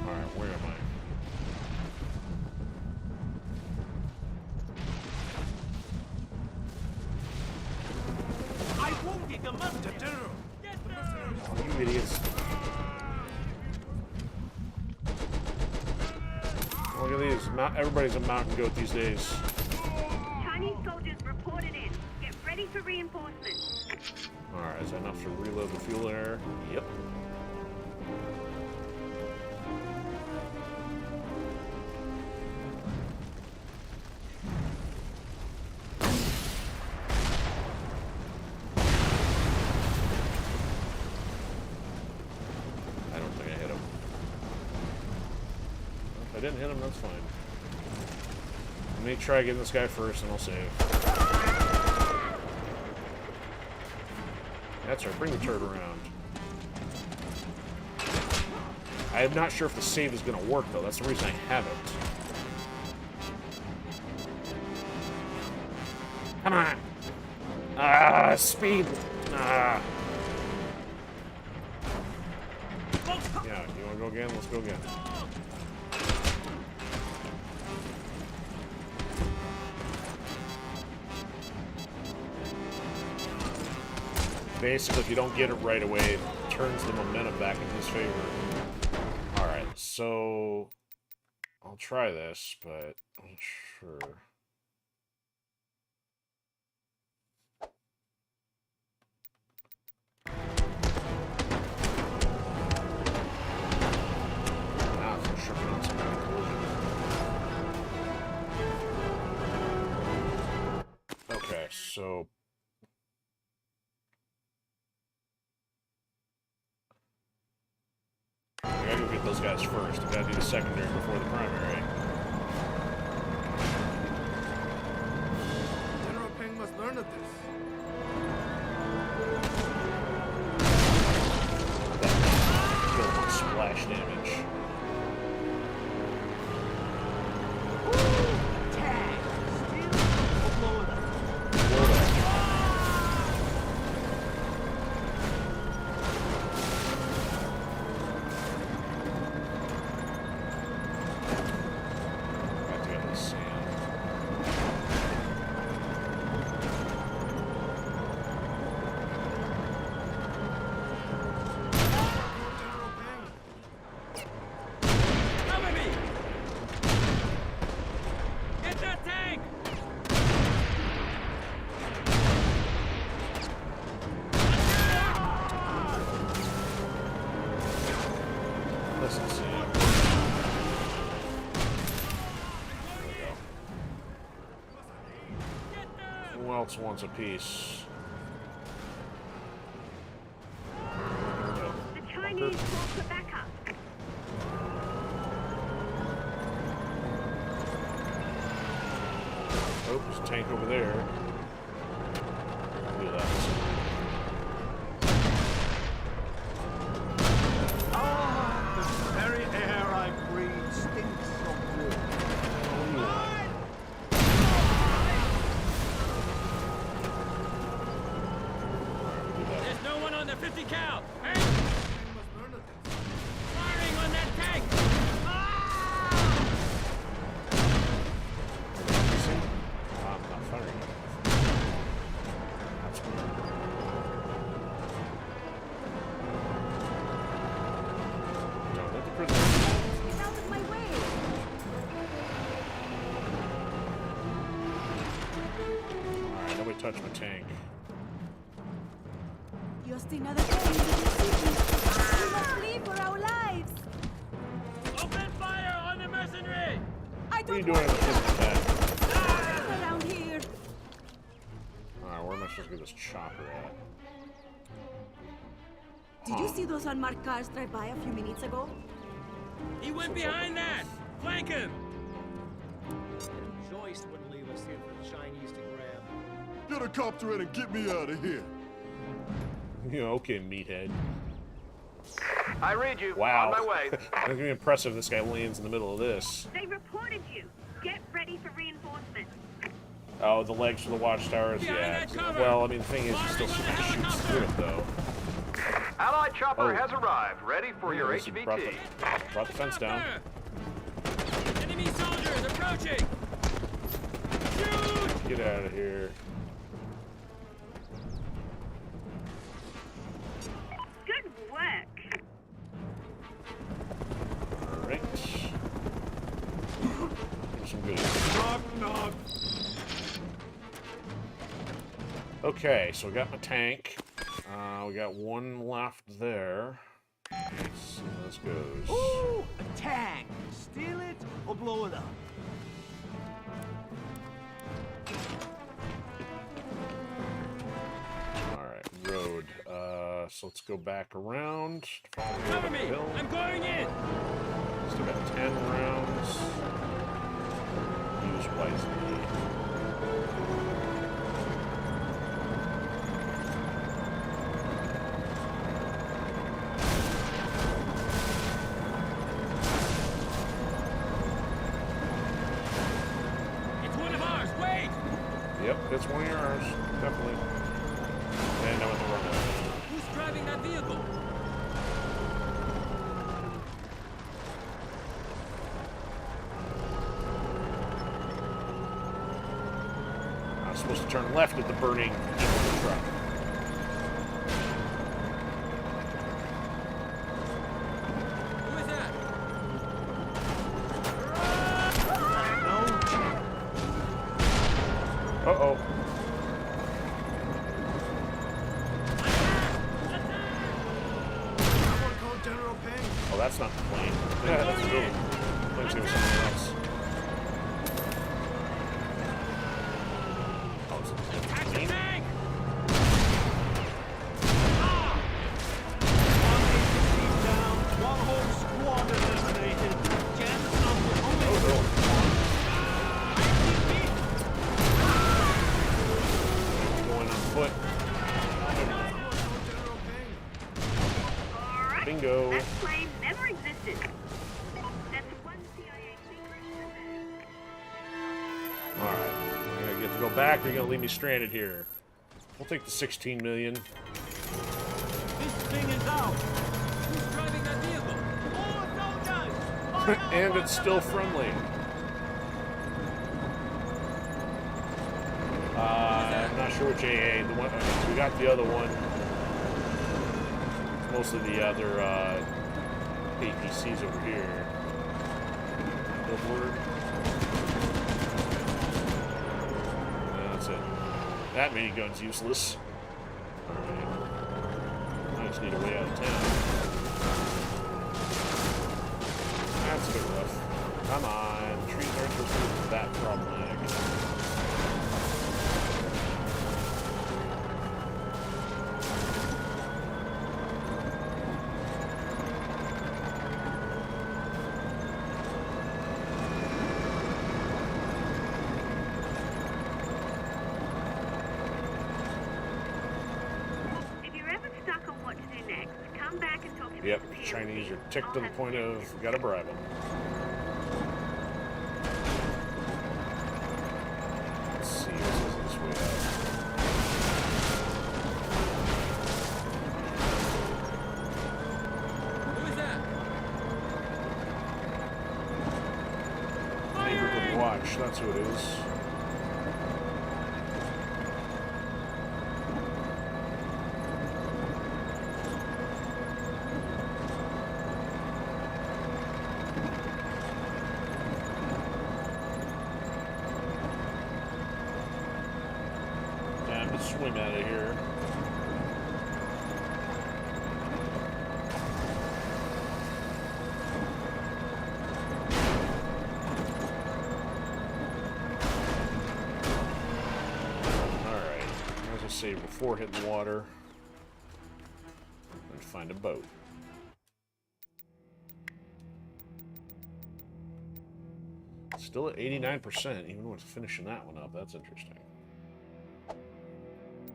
A: Alright, where am I?
D: I wounded the mustard.
K: General!
A: Oh, you idiots. Look at these. Everybody's a mountain goat these days.
B: Chinese soldiers reported in. Get ready for reinforcements.
A: Alright, is that enough to reload the fuel air? Yep. I don't think I hit him. If I didn't hit him, that's fine. Let me try getting this guy first and I'll save. That's right, bring the turret around. I am not sure if the save is going to work, though. That's the reason I haven't. Come on! Ah, speed! Ah. Yeah, you want to go again? Let's go again. Basically, if you don't get it right away, it turns the momentum back in his favor. Alright, so I'll try this, but I'm not sure. so... I gotta go get those guys first. I gotta do the secondary before the primary.
K: General Peng must learn of this.
A: Kill one splash damage. Wants a piece.
B: The Chinese call for backup.
A: Oh, there's a tank over there. Look at that.
D: Ah, the very air I breathe stinks of war.
N: There's no one on the 50 cal. Hey! Firing on that tank.
A: I'm not firing. That's weird. Don't let the prisoner.
F: Get out of my way!
A: Alright, nobody touch my tank.
F: Just another day in the city. We must leave for our lives.
N: Open fire on the mercenary.
F: I
A: What are you
F: don't
A: doing
F: want
A: with this
F: to around here.
A: Alright, where am I supposed to get this chopper at?
F: Did you see those unmarked cars drive by a few minutes ago?
N: He went behind that. Flank him.
O: Joyce wouldn't leave us here for the Chinese to grab.
H: Get a copter in and get me out of here.
A: Yeah, okay, meathead.
P: I read you.
A: Wow.
P: On my way.
A: It's gonna be impressive if this guy lands in the middle of this.
B: They reported you. Get ready for reinforcements.
A: Oh, the legs for the watchtowers, yeah. Well, I mean, the thing is, he still shoots through it, though.
P: Allied chopper
A: Oh.
P: has arrived, ready for your
A: This
P: HVT.
A: brought the fence down.
N: Enemy soldiers approaching. Shoot!
A: Get out of here.
B: Good work.
A: Alright. Some good.
D: Knock, knock.
A: Okay, so we got my tank. We got one left there. Let's see how this goes.
D: Ooh, a tank. Steal it or blow it up.
A: Alright, road. So let's go back around.
N: Cover me. I'm going in.
A: Still got 10 rounds. Use wisely.
N: It's one of ours. Wait.
A: Yep, that's one of yours. Definitely. And now in the runway.
N: Who's driving that vehicle?
A: I was supposed to turn left at the burning infantry truck.
N: Who is that?
A: Uh-oh.
K: Someone call General Peng.
A: Oh, that's not the plane. Yeah, that's the building. Plane's gonna be something else. Oh, it's a plane? go back or are you going to leave me stranded here? We'll take the 16 million.
N: This thing is out. Who's driving that vehicle? Oh, soldiers!
A: And it's still friendly. I'm not sure which AA. The one, so we got the other one. It's mostly the other APCs over here. Billboard. Yeah, that's it. That minigun's useless. Alright. I just need a way out of town. That's a bit rough. Come on. Trees aren't supposed to be that problematic. Yep, Chinese are ticked to the point of we gotta bribe them. Let's see, this is this way out.
N: Who is that?
A: Neighborhood Watch, that's who it is. Swim out of here. Alright, as I say, before hitting the water, and find a boat. Still at 89%, even with finishing that one up. That's interesting.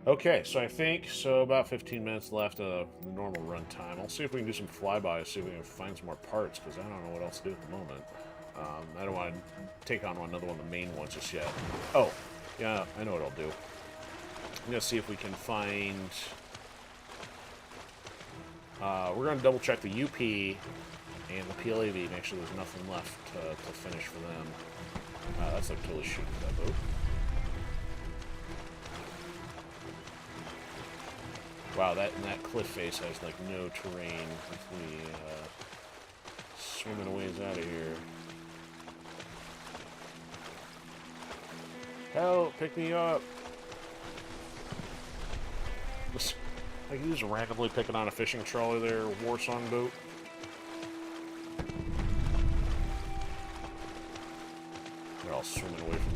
A: Okay, so I think, about 15 minutes left of the normal run time. I'll see if we can do some flybys, see if we can find some more parts, because I don't know what else to do at the moment. I don't want to take on another one of the main ones just yet. Oh, yeah, I know what I'll do. I'm going to see if we can find... we're going to double check the UP and the PLAV, make sure there's nothing left to finish for them. That's like totally shooting that boat. Wow, that cliff face has like no terrain. Hopefully, swimming a ways out of here. Help! Pick me up! Like you just randomly picking on a fishing trawler there, a war song boat. They're all swimming away from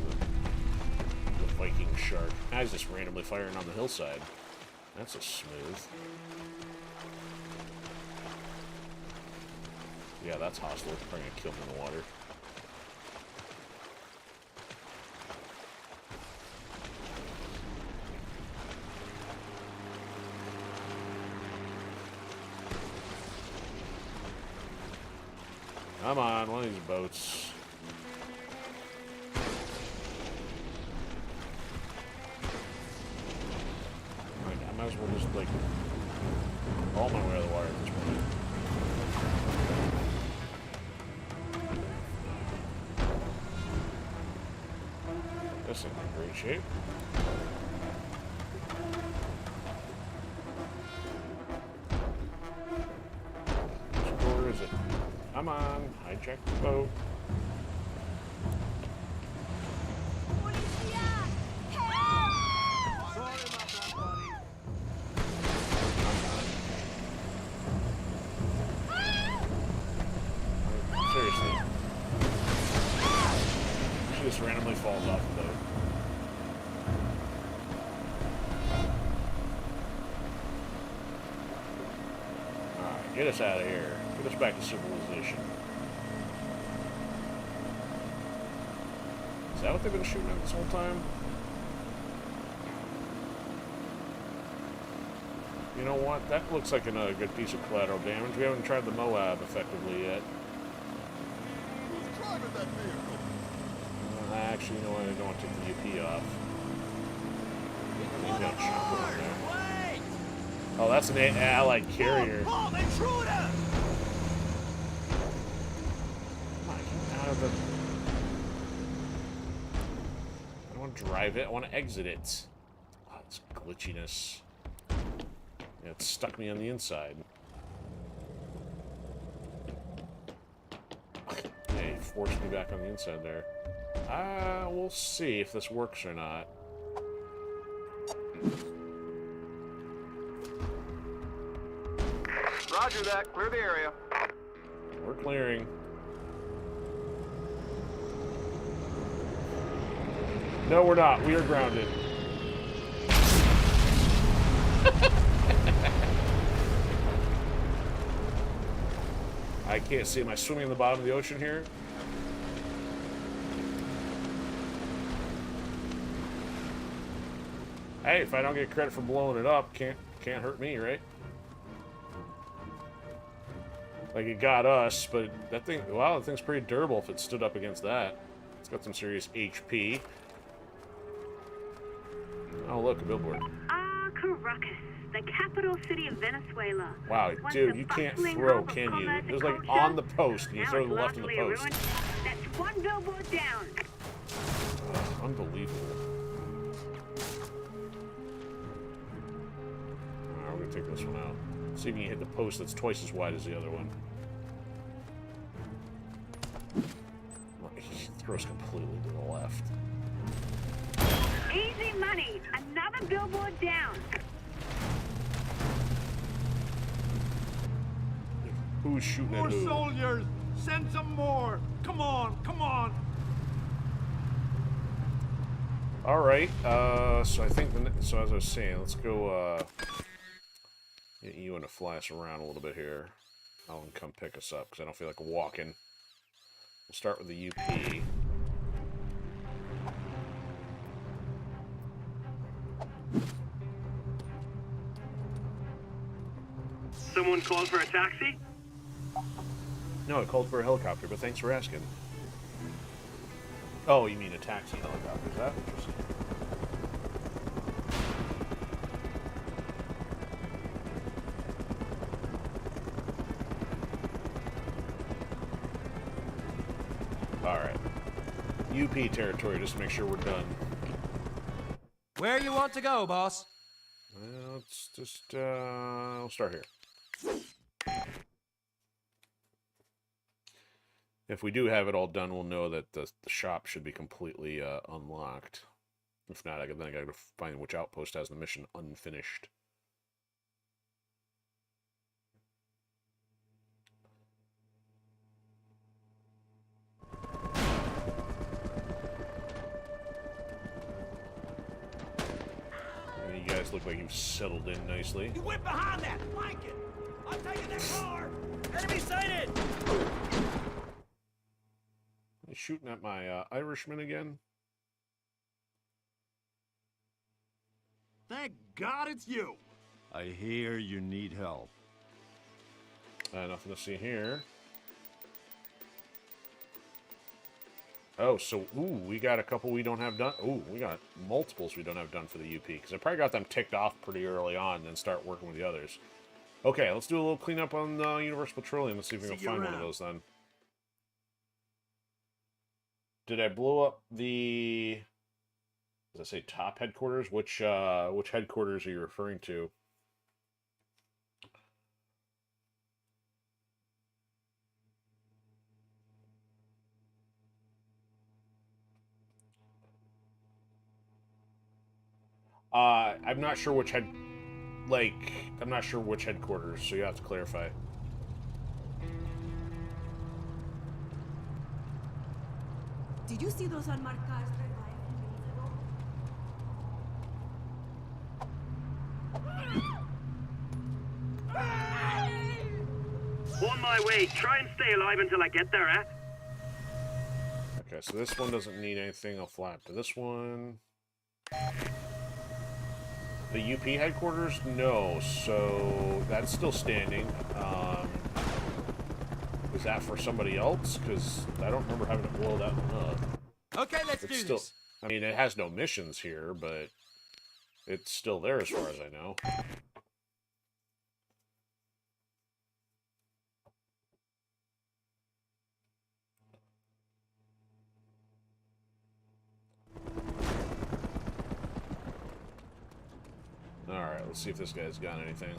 A: the Viking shark. I was just randomly firing on the hillside. That's a smooth. Yeah, that's hostile. Probably gonna kill him in the water. Come on, one of these boats. I might as well just, like, haul my way out of the water at this point. This is in great shape. Which door is it? Come on, hijack the boat. Seriously. She just randomly falls off the boat. Alright, get us out of here. Get us back to civilization. Is that what they've been shooting at this whole time? You know what? That looks like a good piece of collateral damage. We haven't tried the Moab effectively yet.
H: Who's driving that vehicle?
A: Actually, you know what? I don't want to take the UP off. got a chopper on there. Oh, that's an allied carrier.
N: Oh, intruder!
A: Out of the... I don't want to drive it. I want to exit it. Oh, it's glitchiness. Yeah, it stuck me on the inside. Yeah, it forced me back on the inside there. We'll see if this works or not.
P: Roger that. Clear the area.
A: We're clearing. No, we're not. We are grounded. I can't see. Am I swimming in the bottom of the ocean here? Hey, if I don't get credit for blowing it up, can't hurt me, right? Like, it got us, but that thing, wow, that thing's pretty durable if it stood up against that. It's got some serious HP. Oh, look, a billboard.
B: Caracas, the capital city of Venezuela.
A: Wow,
B: Once
A: dude,
B: a
A: you can't
B: bustling
A: throw,
B: hub of
A: can you?
B: commerce
A: It was
B: and
A: like
B: culture.
A: on the post, and you
B: Now
A: throw
B: it's
A: the left in the
B: largely a
A: post.
B: ruin. That's one billboard down.
A: Unbelievable. Alright, we're gonna take this one out. See if you can hit the post that's twice as wide as the other one. He throws completely to the left.
B: Easy money. Another billboard down.
A: Who's shooting
D: More
A: at who?
D: soldiers! Send some more! Come on, come on!
A: Alright, so I think, so as I was saying, let's go, get you in to fly us around a little bit here. I'll come pick us up, because I don't feel like walking. We'll start with the UP.
I: Someone called for a taxi?
A: No, I called for a helicopter, but thanks for asking. Oh, you mean a taxi helicopter, is that what you're saying? Alright. UP territory, just to make sure we're done.
G: Where you want to go, boss?
A: Well, let's just, we'll start here. If we do have it all done, we'll know that the shop should be completely unlocked. If not, then I gotta find which outpost has the mission unfinished. And you guys look like you've settled in nicely.
N: You went behind that! Flank it! I'm taking that car! Enemy sighted!
A: You shooting at my Irishman again?
D: Thank God it's you!
L: I hear you need help.
A: Nothing to see here. Oh, so, ooh, we got a couple we don't have done. Ooh, we got multiples we don't have done for the UP, because I probably got them ticked off pretty early on, and then start working with the others. Okay, let's do a little cleanup on Universal Petroleum. Let's see if we can find one of those then. Did I blow up the... Does I say top headquarters? Which headquarters are you referring to? I'm not sure which I'm not sure which headquarters, so you have to clarify.
E: Did you see those unmarked cars drive by a few minutes ago?
I: On my way. Try and stay alive until I get there, eh?
A: Okay, so this one doesn't need anything. I'll fly up to this one. The UP headquarters? No, so that's still standing. Is that for somebody else? Because I don't remember having to blow that one up.
G: Okay, let's
A: It's
G: do
A: still,
G: this.
A: I mean, it has no missions here, but It's still there as far as I know. Alright, let's see if this guy's got anything.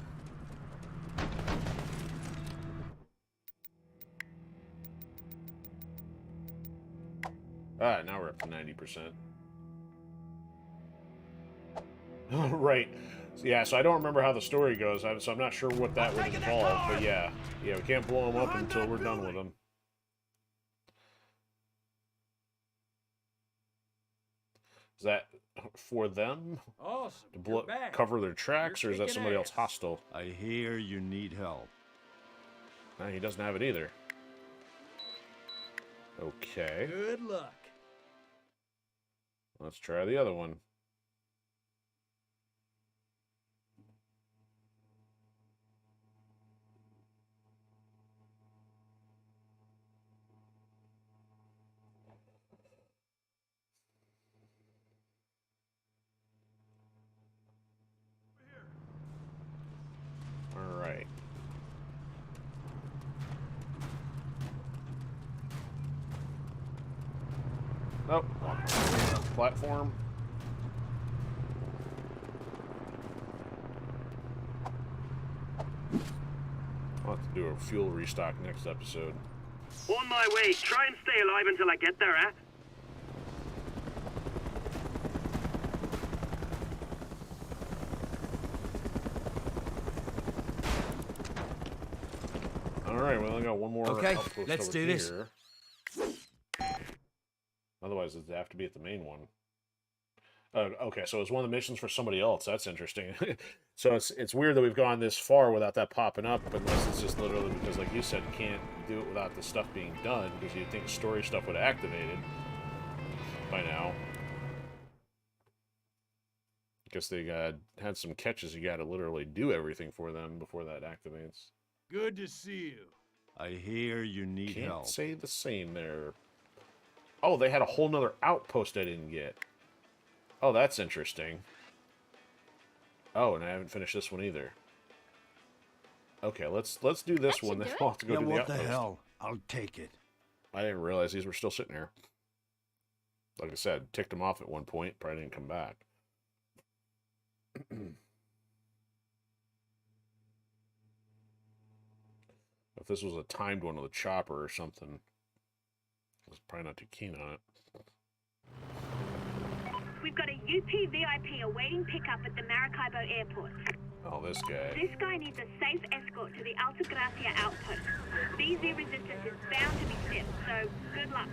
A: Alright, now we're up to 90%. Right. Yeah, so I don't remember how the story goes, so I'm not sure what that would involve, but yeah. Yeah, we can't blow them up until we're done with them. Is that for them?
N: Awesome.
A: To cover their tracks, or is that somebody else hostile?
L: I hear you need help.
A: No, he doesn't have it either. Okay.
N: Good luck.
A: Let's try the other one. All right. Oh, platform. I'll have to do a fuel restock next episode.
I: On my way. Try and stay alive until I get there, eh?
A: Alright, we only got one more.
N: Okay,
A: outpost
N: let's
A: over
N: do this.
A: here. Otherwise, it'd have to be at the main one. Okay, so it's one of the missions for somebody else. That's interesting. So it's weird that we've gone this far without that popping up, unless it's just literally because, like you said, you can't do it without the stuff being done, because you'd think story stuff would have activated by now. I guess they had some catches. You got to literally do everything for them before that activates.
N: Good to see you.
L: I hear you need
A: Can't
L: help.
A: say the same there. Oh, they had a whole nother outpost I didn't get. Oh, that's interesting. Oh, and I haven't finished this one either. Okay, let's do this one. Then we'll have to go
L: Yeah,
A: do the
L: what
A: outpost.
L: the hell? I'll take it.
A: I didn't realize these were still sitting here. Like I said, ticked them off at one point. Probably didn't come back. If this was a timed one with a chopper or something, I was probably not too keen on it.
B: We've got a UP VIP awaiting pickup at the Maracaibo airport.
A: Oh, this guy.
B: This guy needs a safe escort to the Alta Gracia outpost. BZ resistance is bound to be stiff, so good luck.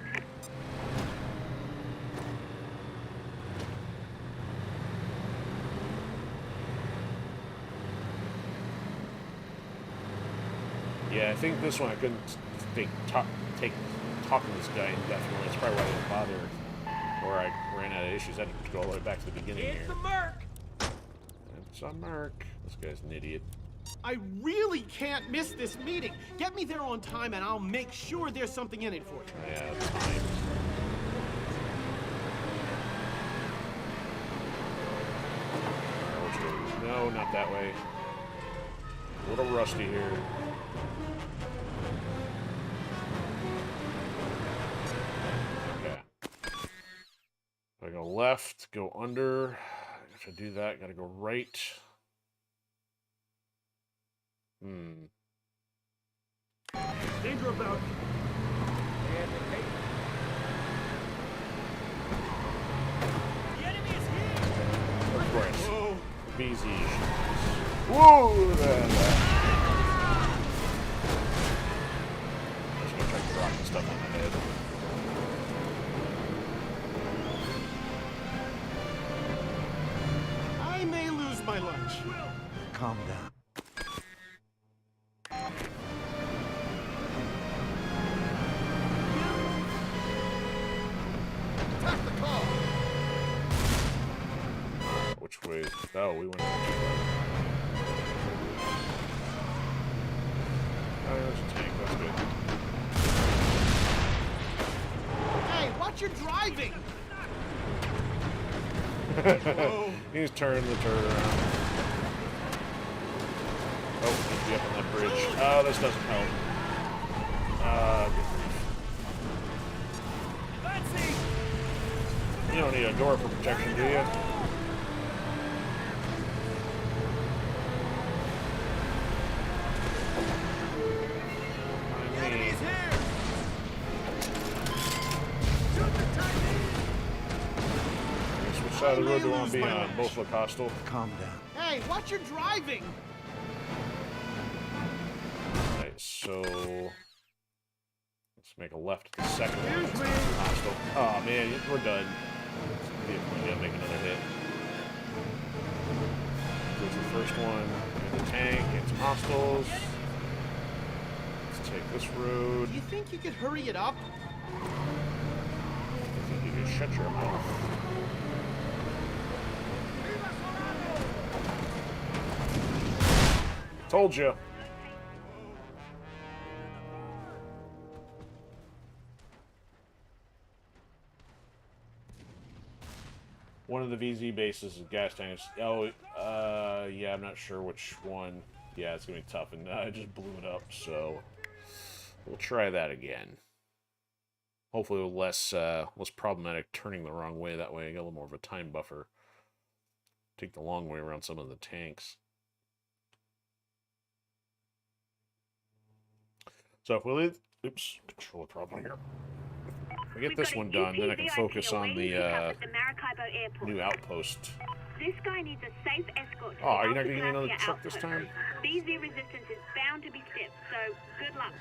A: Yeah, I think this one I couldn't take talking to this guy indefinitely. That's probably why I didn't bother. Or I ran out of issues. I had to go all the way back to the beginning here.
N: It's a merc.
A: It's a merc. This guy's an idiot.
Q: I really can't miss this meeting. Get me there on time and I'll make sure there's something in it for you.
A: Yeah, that's fine. No, not that way. A little rusty here. Okay. I go left, go under. If I do that, gotta go right.
Q: Danger about.
A: Of course. Whoa. BZ. Whoa! I'm just gonna try to drop the stuff on my head.
Q: I may lose my lunch.
L: Calm down.
H: Attack the car!
A: Which way? Oh, we went. Oh, there's a tank. That's good.
Q: Hey, watch your driving!
A: He's turning the turret around. Oh, he'd be up on that bridge. Oh, this doesn't help. You don't need a door for protection, do you?
Q: Enemies here!
A: Which side of the road do you want to be on? Both look hostile.
L: Calm down.
Q: Hey, watch your driving!
A: Alright, so let's make a left at the second one. That's not hostile. Oh man, we're done. We gotta make another hit. Goes the first one in the tank, and some hostiles. Let's take this road.
Q: Do you think you could hurry it up?
A: I think you just shut your mouth. Told you. One of the VZ bases is gas tanks. Oh, yeah, I'm not sure which one. Yeah, it's gonna be tough, and I just blew it up, so we'll try that again. Hopefully, with less problematic turning the wrong way. That way, I get a little more of a time buffer. Take the long way around some of the tanks. So if we leave, oops, controller problem here. If we get this one done, then I can focus on the new outpost.
B: This guy needs a safe escort.
A: Oh, you're not gonna get another truck this time?
B: BZ resistance is bound to be stiff, so good luck.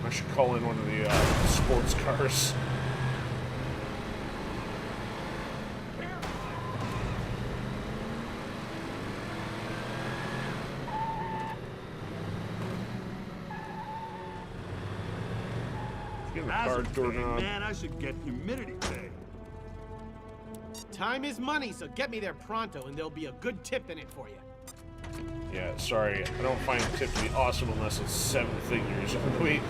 A: I should call in one of the sports cars.
D: Man, I should get humidity pay.
Q: Time is money, so get me there pronto, and there'll be a good tip in it for you.
A: Yeah, sorry, I don't find the tip to be awesome unless it's 7 figures. If we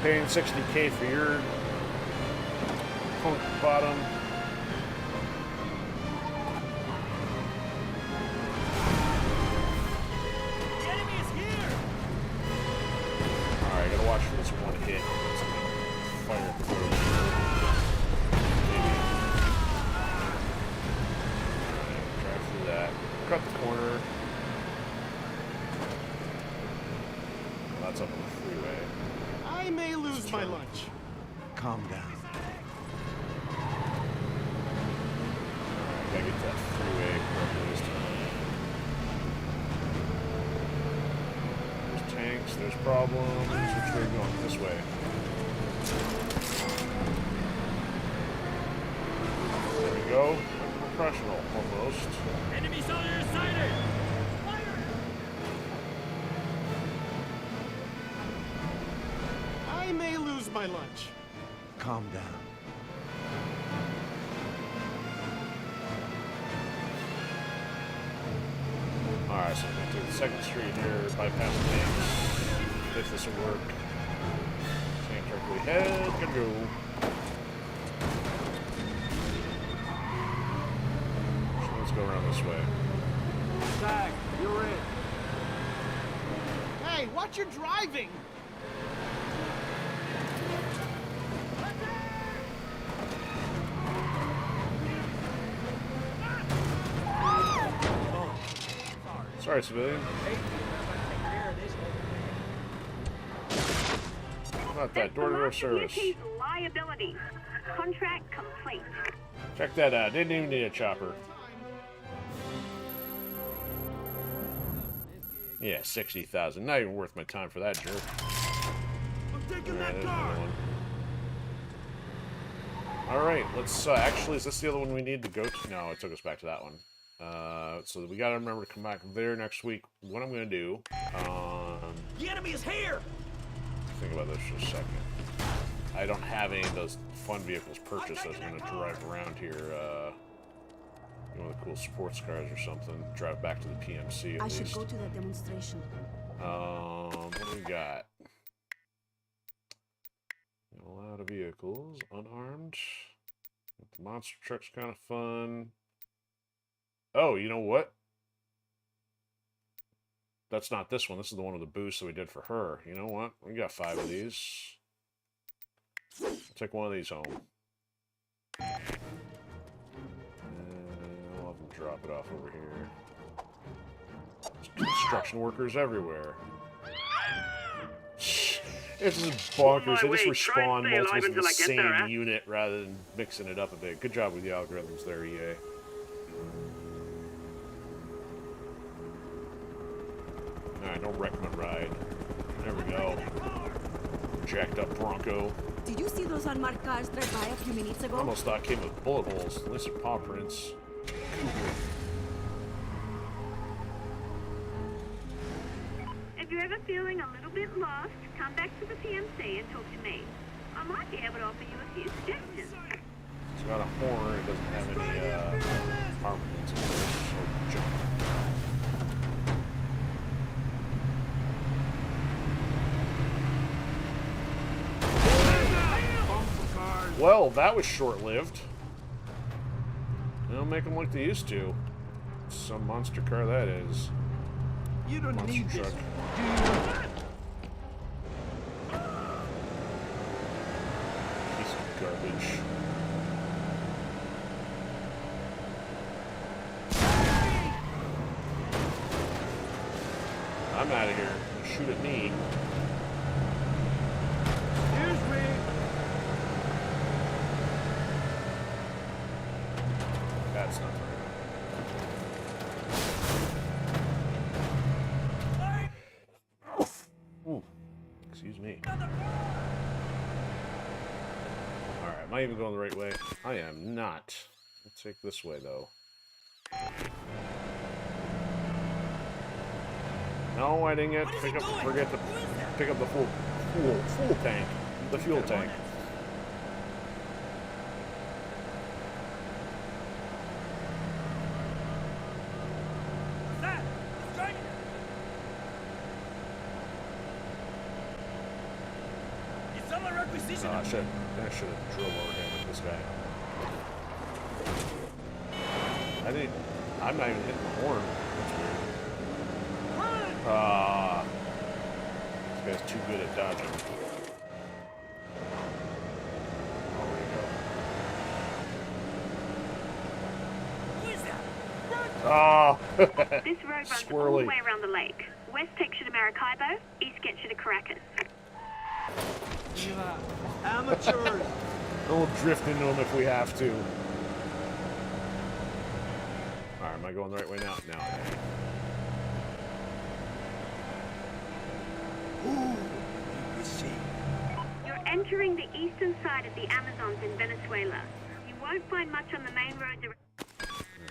A: paying $60K for your punk bottom.
N: The enemy is here!
A: Alright, I gotta watch for this one hit. It's gonna fire through. Maybe. Alright, drive through that. Cut the corner. Well, that's up on the freeway.
Q: I may lose my lunch.
L: Calm down.
A: Alright, gotta get to that freeway correctly this time. There's tanks, there's problems. Which way are we going? This way. There we go. Professional, almost.
N: Enemy soldier sighted!
Q: I may lose my lunch.
L: Calm down.
A: Alright, so I'm going to take the second street here, bypass the tanks. If this will work. Tank directly ahead, good go. So let's go around this way.
D: Zach, you're in.
Q: Hey, watch your driving!
A: Sorry, civilian. Not that door-to-door service.
B: UP's liability. Contract complete.
A: Check that out. Didn't even need a chopper. Yeah, 60,000. Not even worth my time for that jerk.
D: I'm taking
A: Alright,
D: that
A: there's
D: car.
A: another one. Alright, let's, actually, is this the other one we need to go to? No, it took us back to that one. So we gotta remember to come back there next week. What I'm gonna do,
N: The enemy is here!
A: think about this for a second. I don't have any of those fun vehicles purchased. I was gonna drive around here, one of the cool sports cars or something. Drive back to the PMC at least.
F: should go to that demonstration.
A: What do we got? A lot of vehicles, unarmed. The monster truck's kind of fun. Oh, you know what? That's not this one. This is the one with the boost that we did for her. You know what? We got 5 of these. I'll take one of these home. And I'll have them drop it off over here. There's construction workers everywhere. This is bonkers. They just respawn multiples of the same unit rather than mixing it up a bit. Good job with the algorithms there, EA. Alright, don't wreck my ride. There we go. Jacked up Bronco.
R: Did you see those unmarked cars drive by a few minutes ago?
A: Almost thought it came with bullet holes. At least they're paw prints.
B: If you're ever feeling a little bit lost, come back to the PMC and talk to me. I might be able to offer you a few suggestions.
A: It's got a horn. It doesn't have any armaments in there. So jump. Well, that was short-lived. They don't make them like they used to. Some monster car that is.
D: You don't
A: monster
D: need
A: truck.
D: this.
A: Piece of garbage. I'm out of here. Shoot at me.
D: Excuse me.
A: That's not right. Ooh. Excuse me. Alright, am I even going the right way? I am not. Let's take this way, though. No, I didn't get forget to pick up the fuel tank. The fuel tank. Oh, I should have drove over him with this guy. I'm not even hitting the horn. That's weird. This guy's too good at dodging. Oh, where'd he go? Oh!
B: This road runs all
A: Squirrely.
B: the way around the lake. West takes you to Maracaibo, east gets you to Caracas.
D: Amateurs.
A: We'll drift into them if we have to. Alright, am I going the right way now? No, I am.
B: You're entering the eastern side of the Amazons in Venezuela. You won't find much on the main roads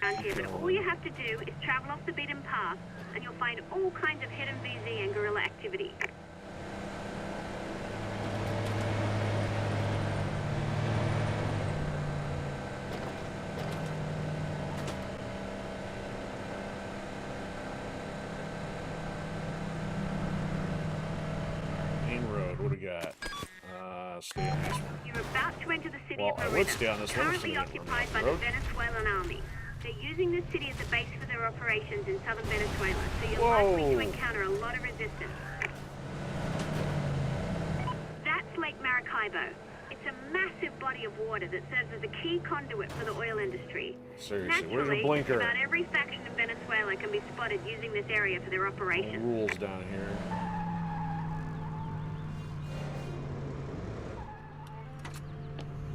B: around here, but all you have to do is travel off the beaten path, and you'll find all kinds of hidden VZ and guerrilla activity.
A: What do we got? Stay on this one.
B: You're about to enter the city
A: Well,
B: of
A: I
B: Merida,
A: would stay on this one.
B: currently occupied by the Venezuelan army. They're using this city as a base for their operations in southern Venezuela, so you're likely to encounter a lot of resistance. That's Lake Maracaibo. It's a massive body of water that serves as a key conduit for the oil industry.
A: Seriously, where's
B: Naturally,
A: your blinker?
B: about every faction in Venezuela can be spotted using this area for their operations.
A: Rules down here.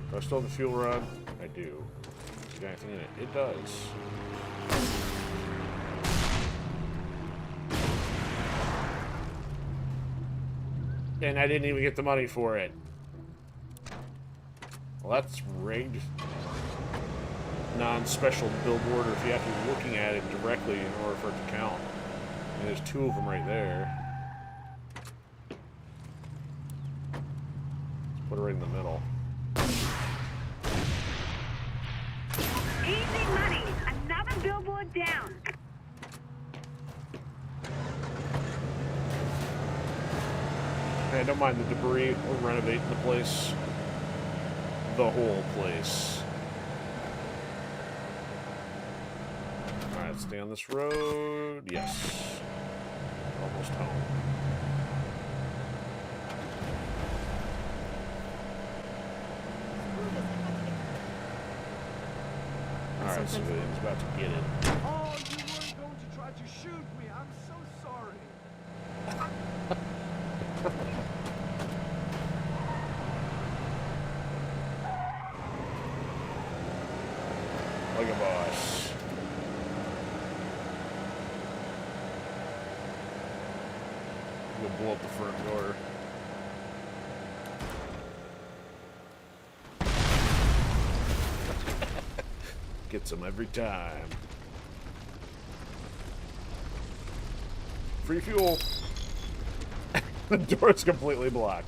A: Do I still have the fuel rod? I do. Does it got anything in it? It does. And I didn't even get the money for it. Well, that's rigged. Non-special billboard, or if you have to be looking at it directly in order for it to count. And there's 2 of them right there. Let's put it right in the middle.
B: Easy money! Another billboard down!
A: Hey, don't mind the debris. We're renovating the place. the whole place. Alright, stay on this road. Yes. Almost home. Alright, civilian's about to get it.
D: Oh, you weren't going to try to shoot me. I'm so sorry.
A: Look at boss. We'll blow up the front door. Gets them every time. Free fuel. The door's completely blocked.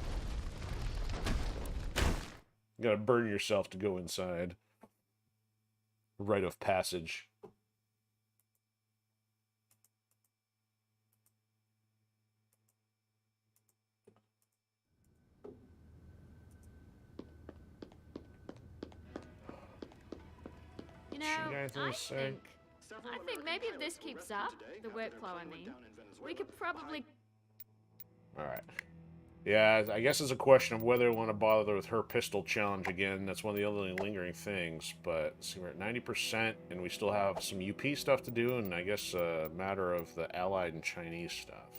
A: You gotta burn yourself to go inside. Rite of passage.
F: You know, I think maybe if this keeps up, the workflow I mean, we could probably...
A: Alright. Yeah, I guess it's a question of whether I want to bother with her pistol challenge again. That's one of the only lingering things. But see, we're at 90%, and we still have some UP stuff to do, and I guess a matter of the Allied and Chinese stuff.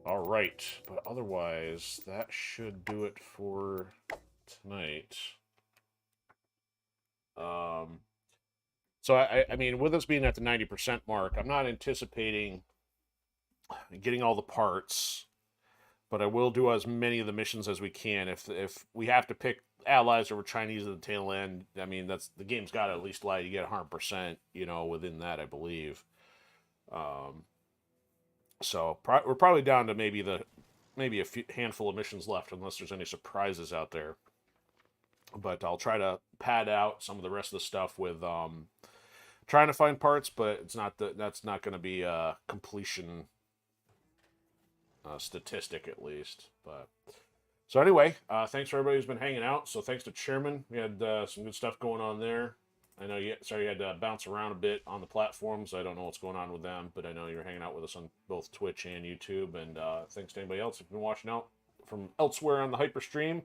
A: Alright, but otherwise, that should do it for tonight. So, I mean, with us being at the 90% mark, I'm not anticipating getting all the parts, but I will do as many of the missions as we can. If we have to pick Allies over Chinese at the tail end, I mean, that's the game's got to at least allow you to get 100%, you know, within that, I believe. So we're probably down to maybe a handful of missions left, unless there's any surprises out there. But I'll try to pad out some of the rest of the stuff with trying to find parts, but that's not going to be a completion statistic, at least. But so anyway, thanks for everybody who's been hanging out. So thanks to Chairman, we had some good stuff going on there. I know you had to bounce around a bit on the platforms. I don't know what's going on with them, but I know you're hanging out with us on both Twitch and YouTube. And thanks to anybody else who's been watching out from elsewhere on the Hyperstream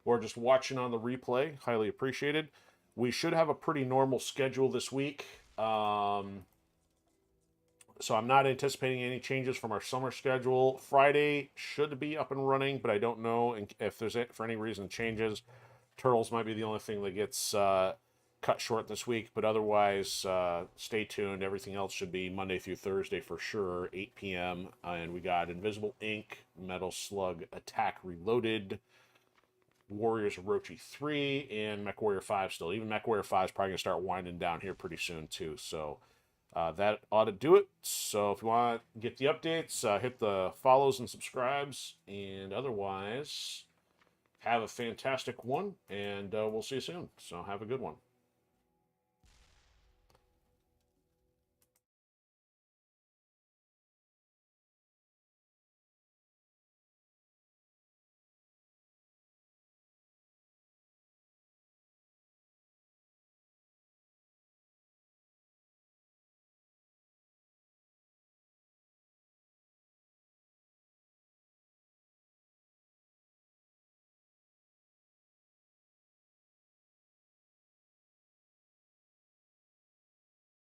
A: or just watching on the replay. Highly appreciated. We should have a pretty normal schedule this week. So I'm not anticipating any changes from our summer schedule. Friday should be up and running, but I don't know if there's, for any reason, changes. Turtles might be the only thing that gets cut short this week, but otherwise, stay tuned. Everything else should be Monday through Thursday for sure, 8 p.m. And we got Invisible Ink, Metal Slug Attack Reloaded, Warriors Orochi 3, and MechWarrior 5 still. Even MechWarrior 5 is probably going to start winding down here pretty soon, too. So that ought to do it. So if you want to get the updates, hit the follows and subscribes. And otherwise, have a fantastic one, and we'll see you soon. So have a good one.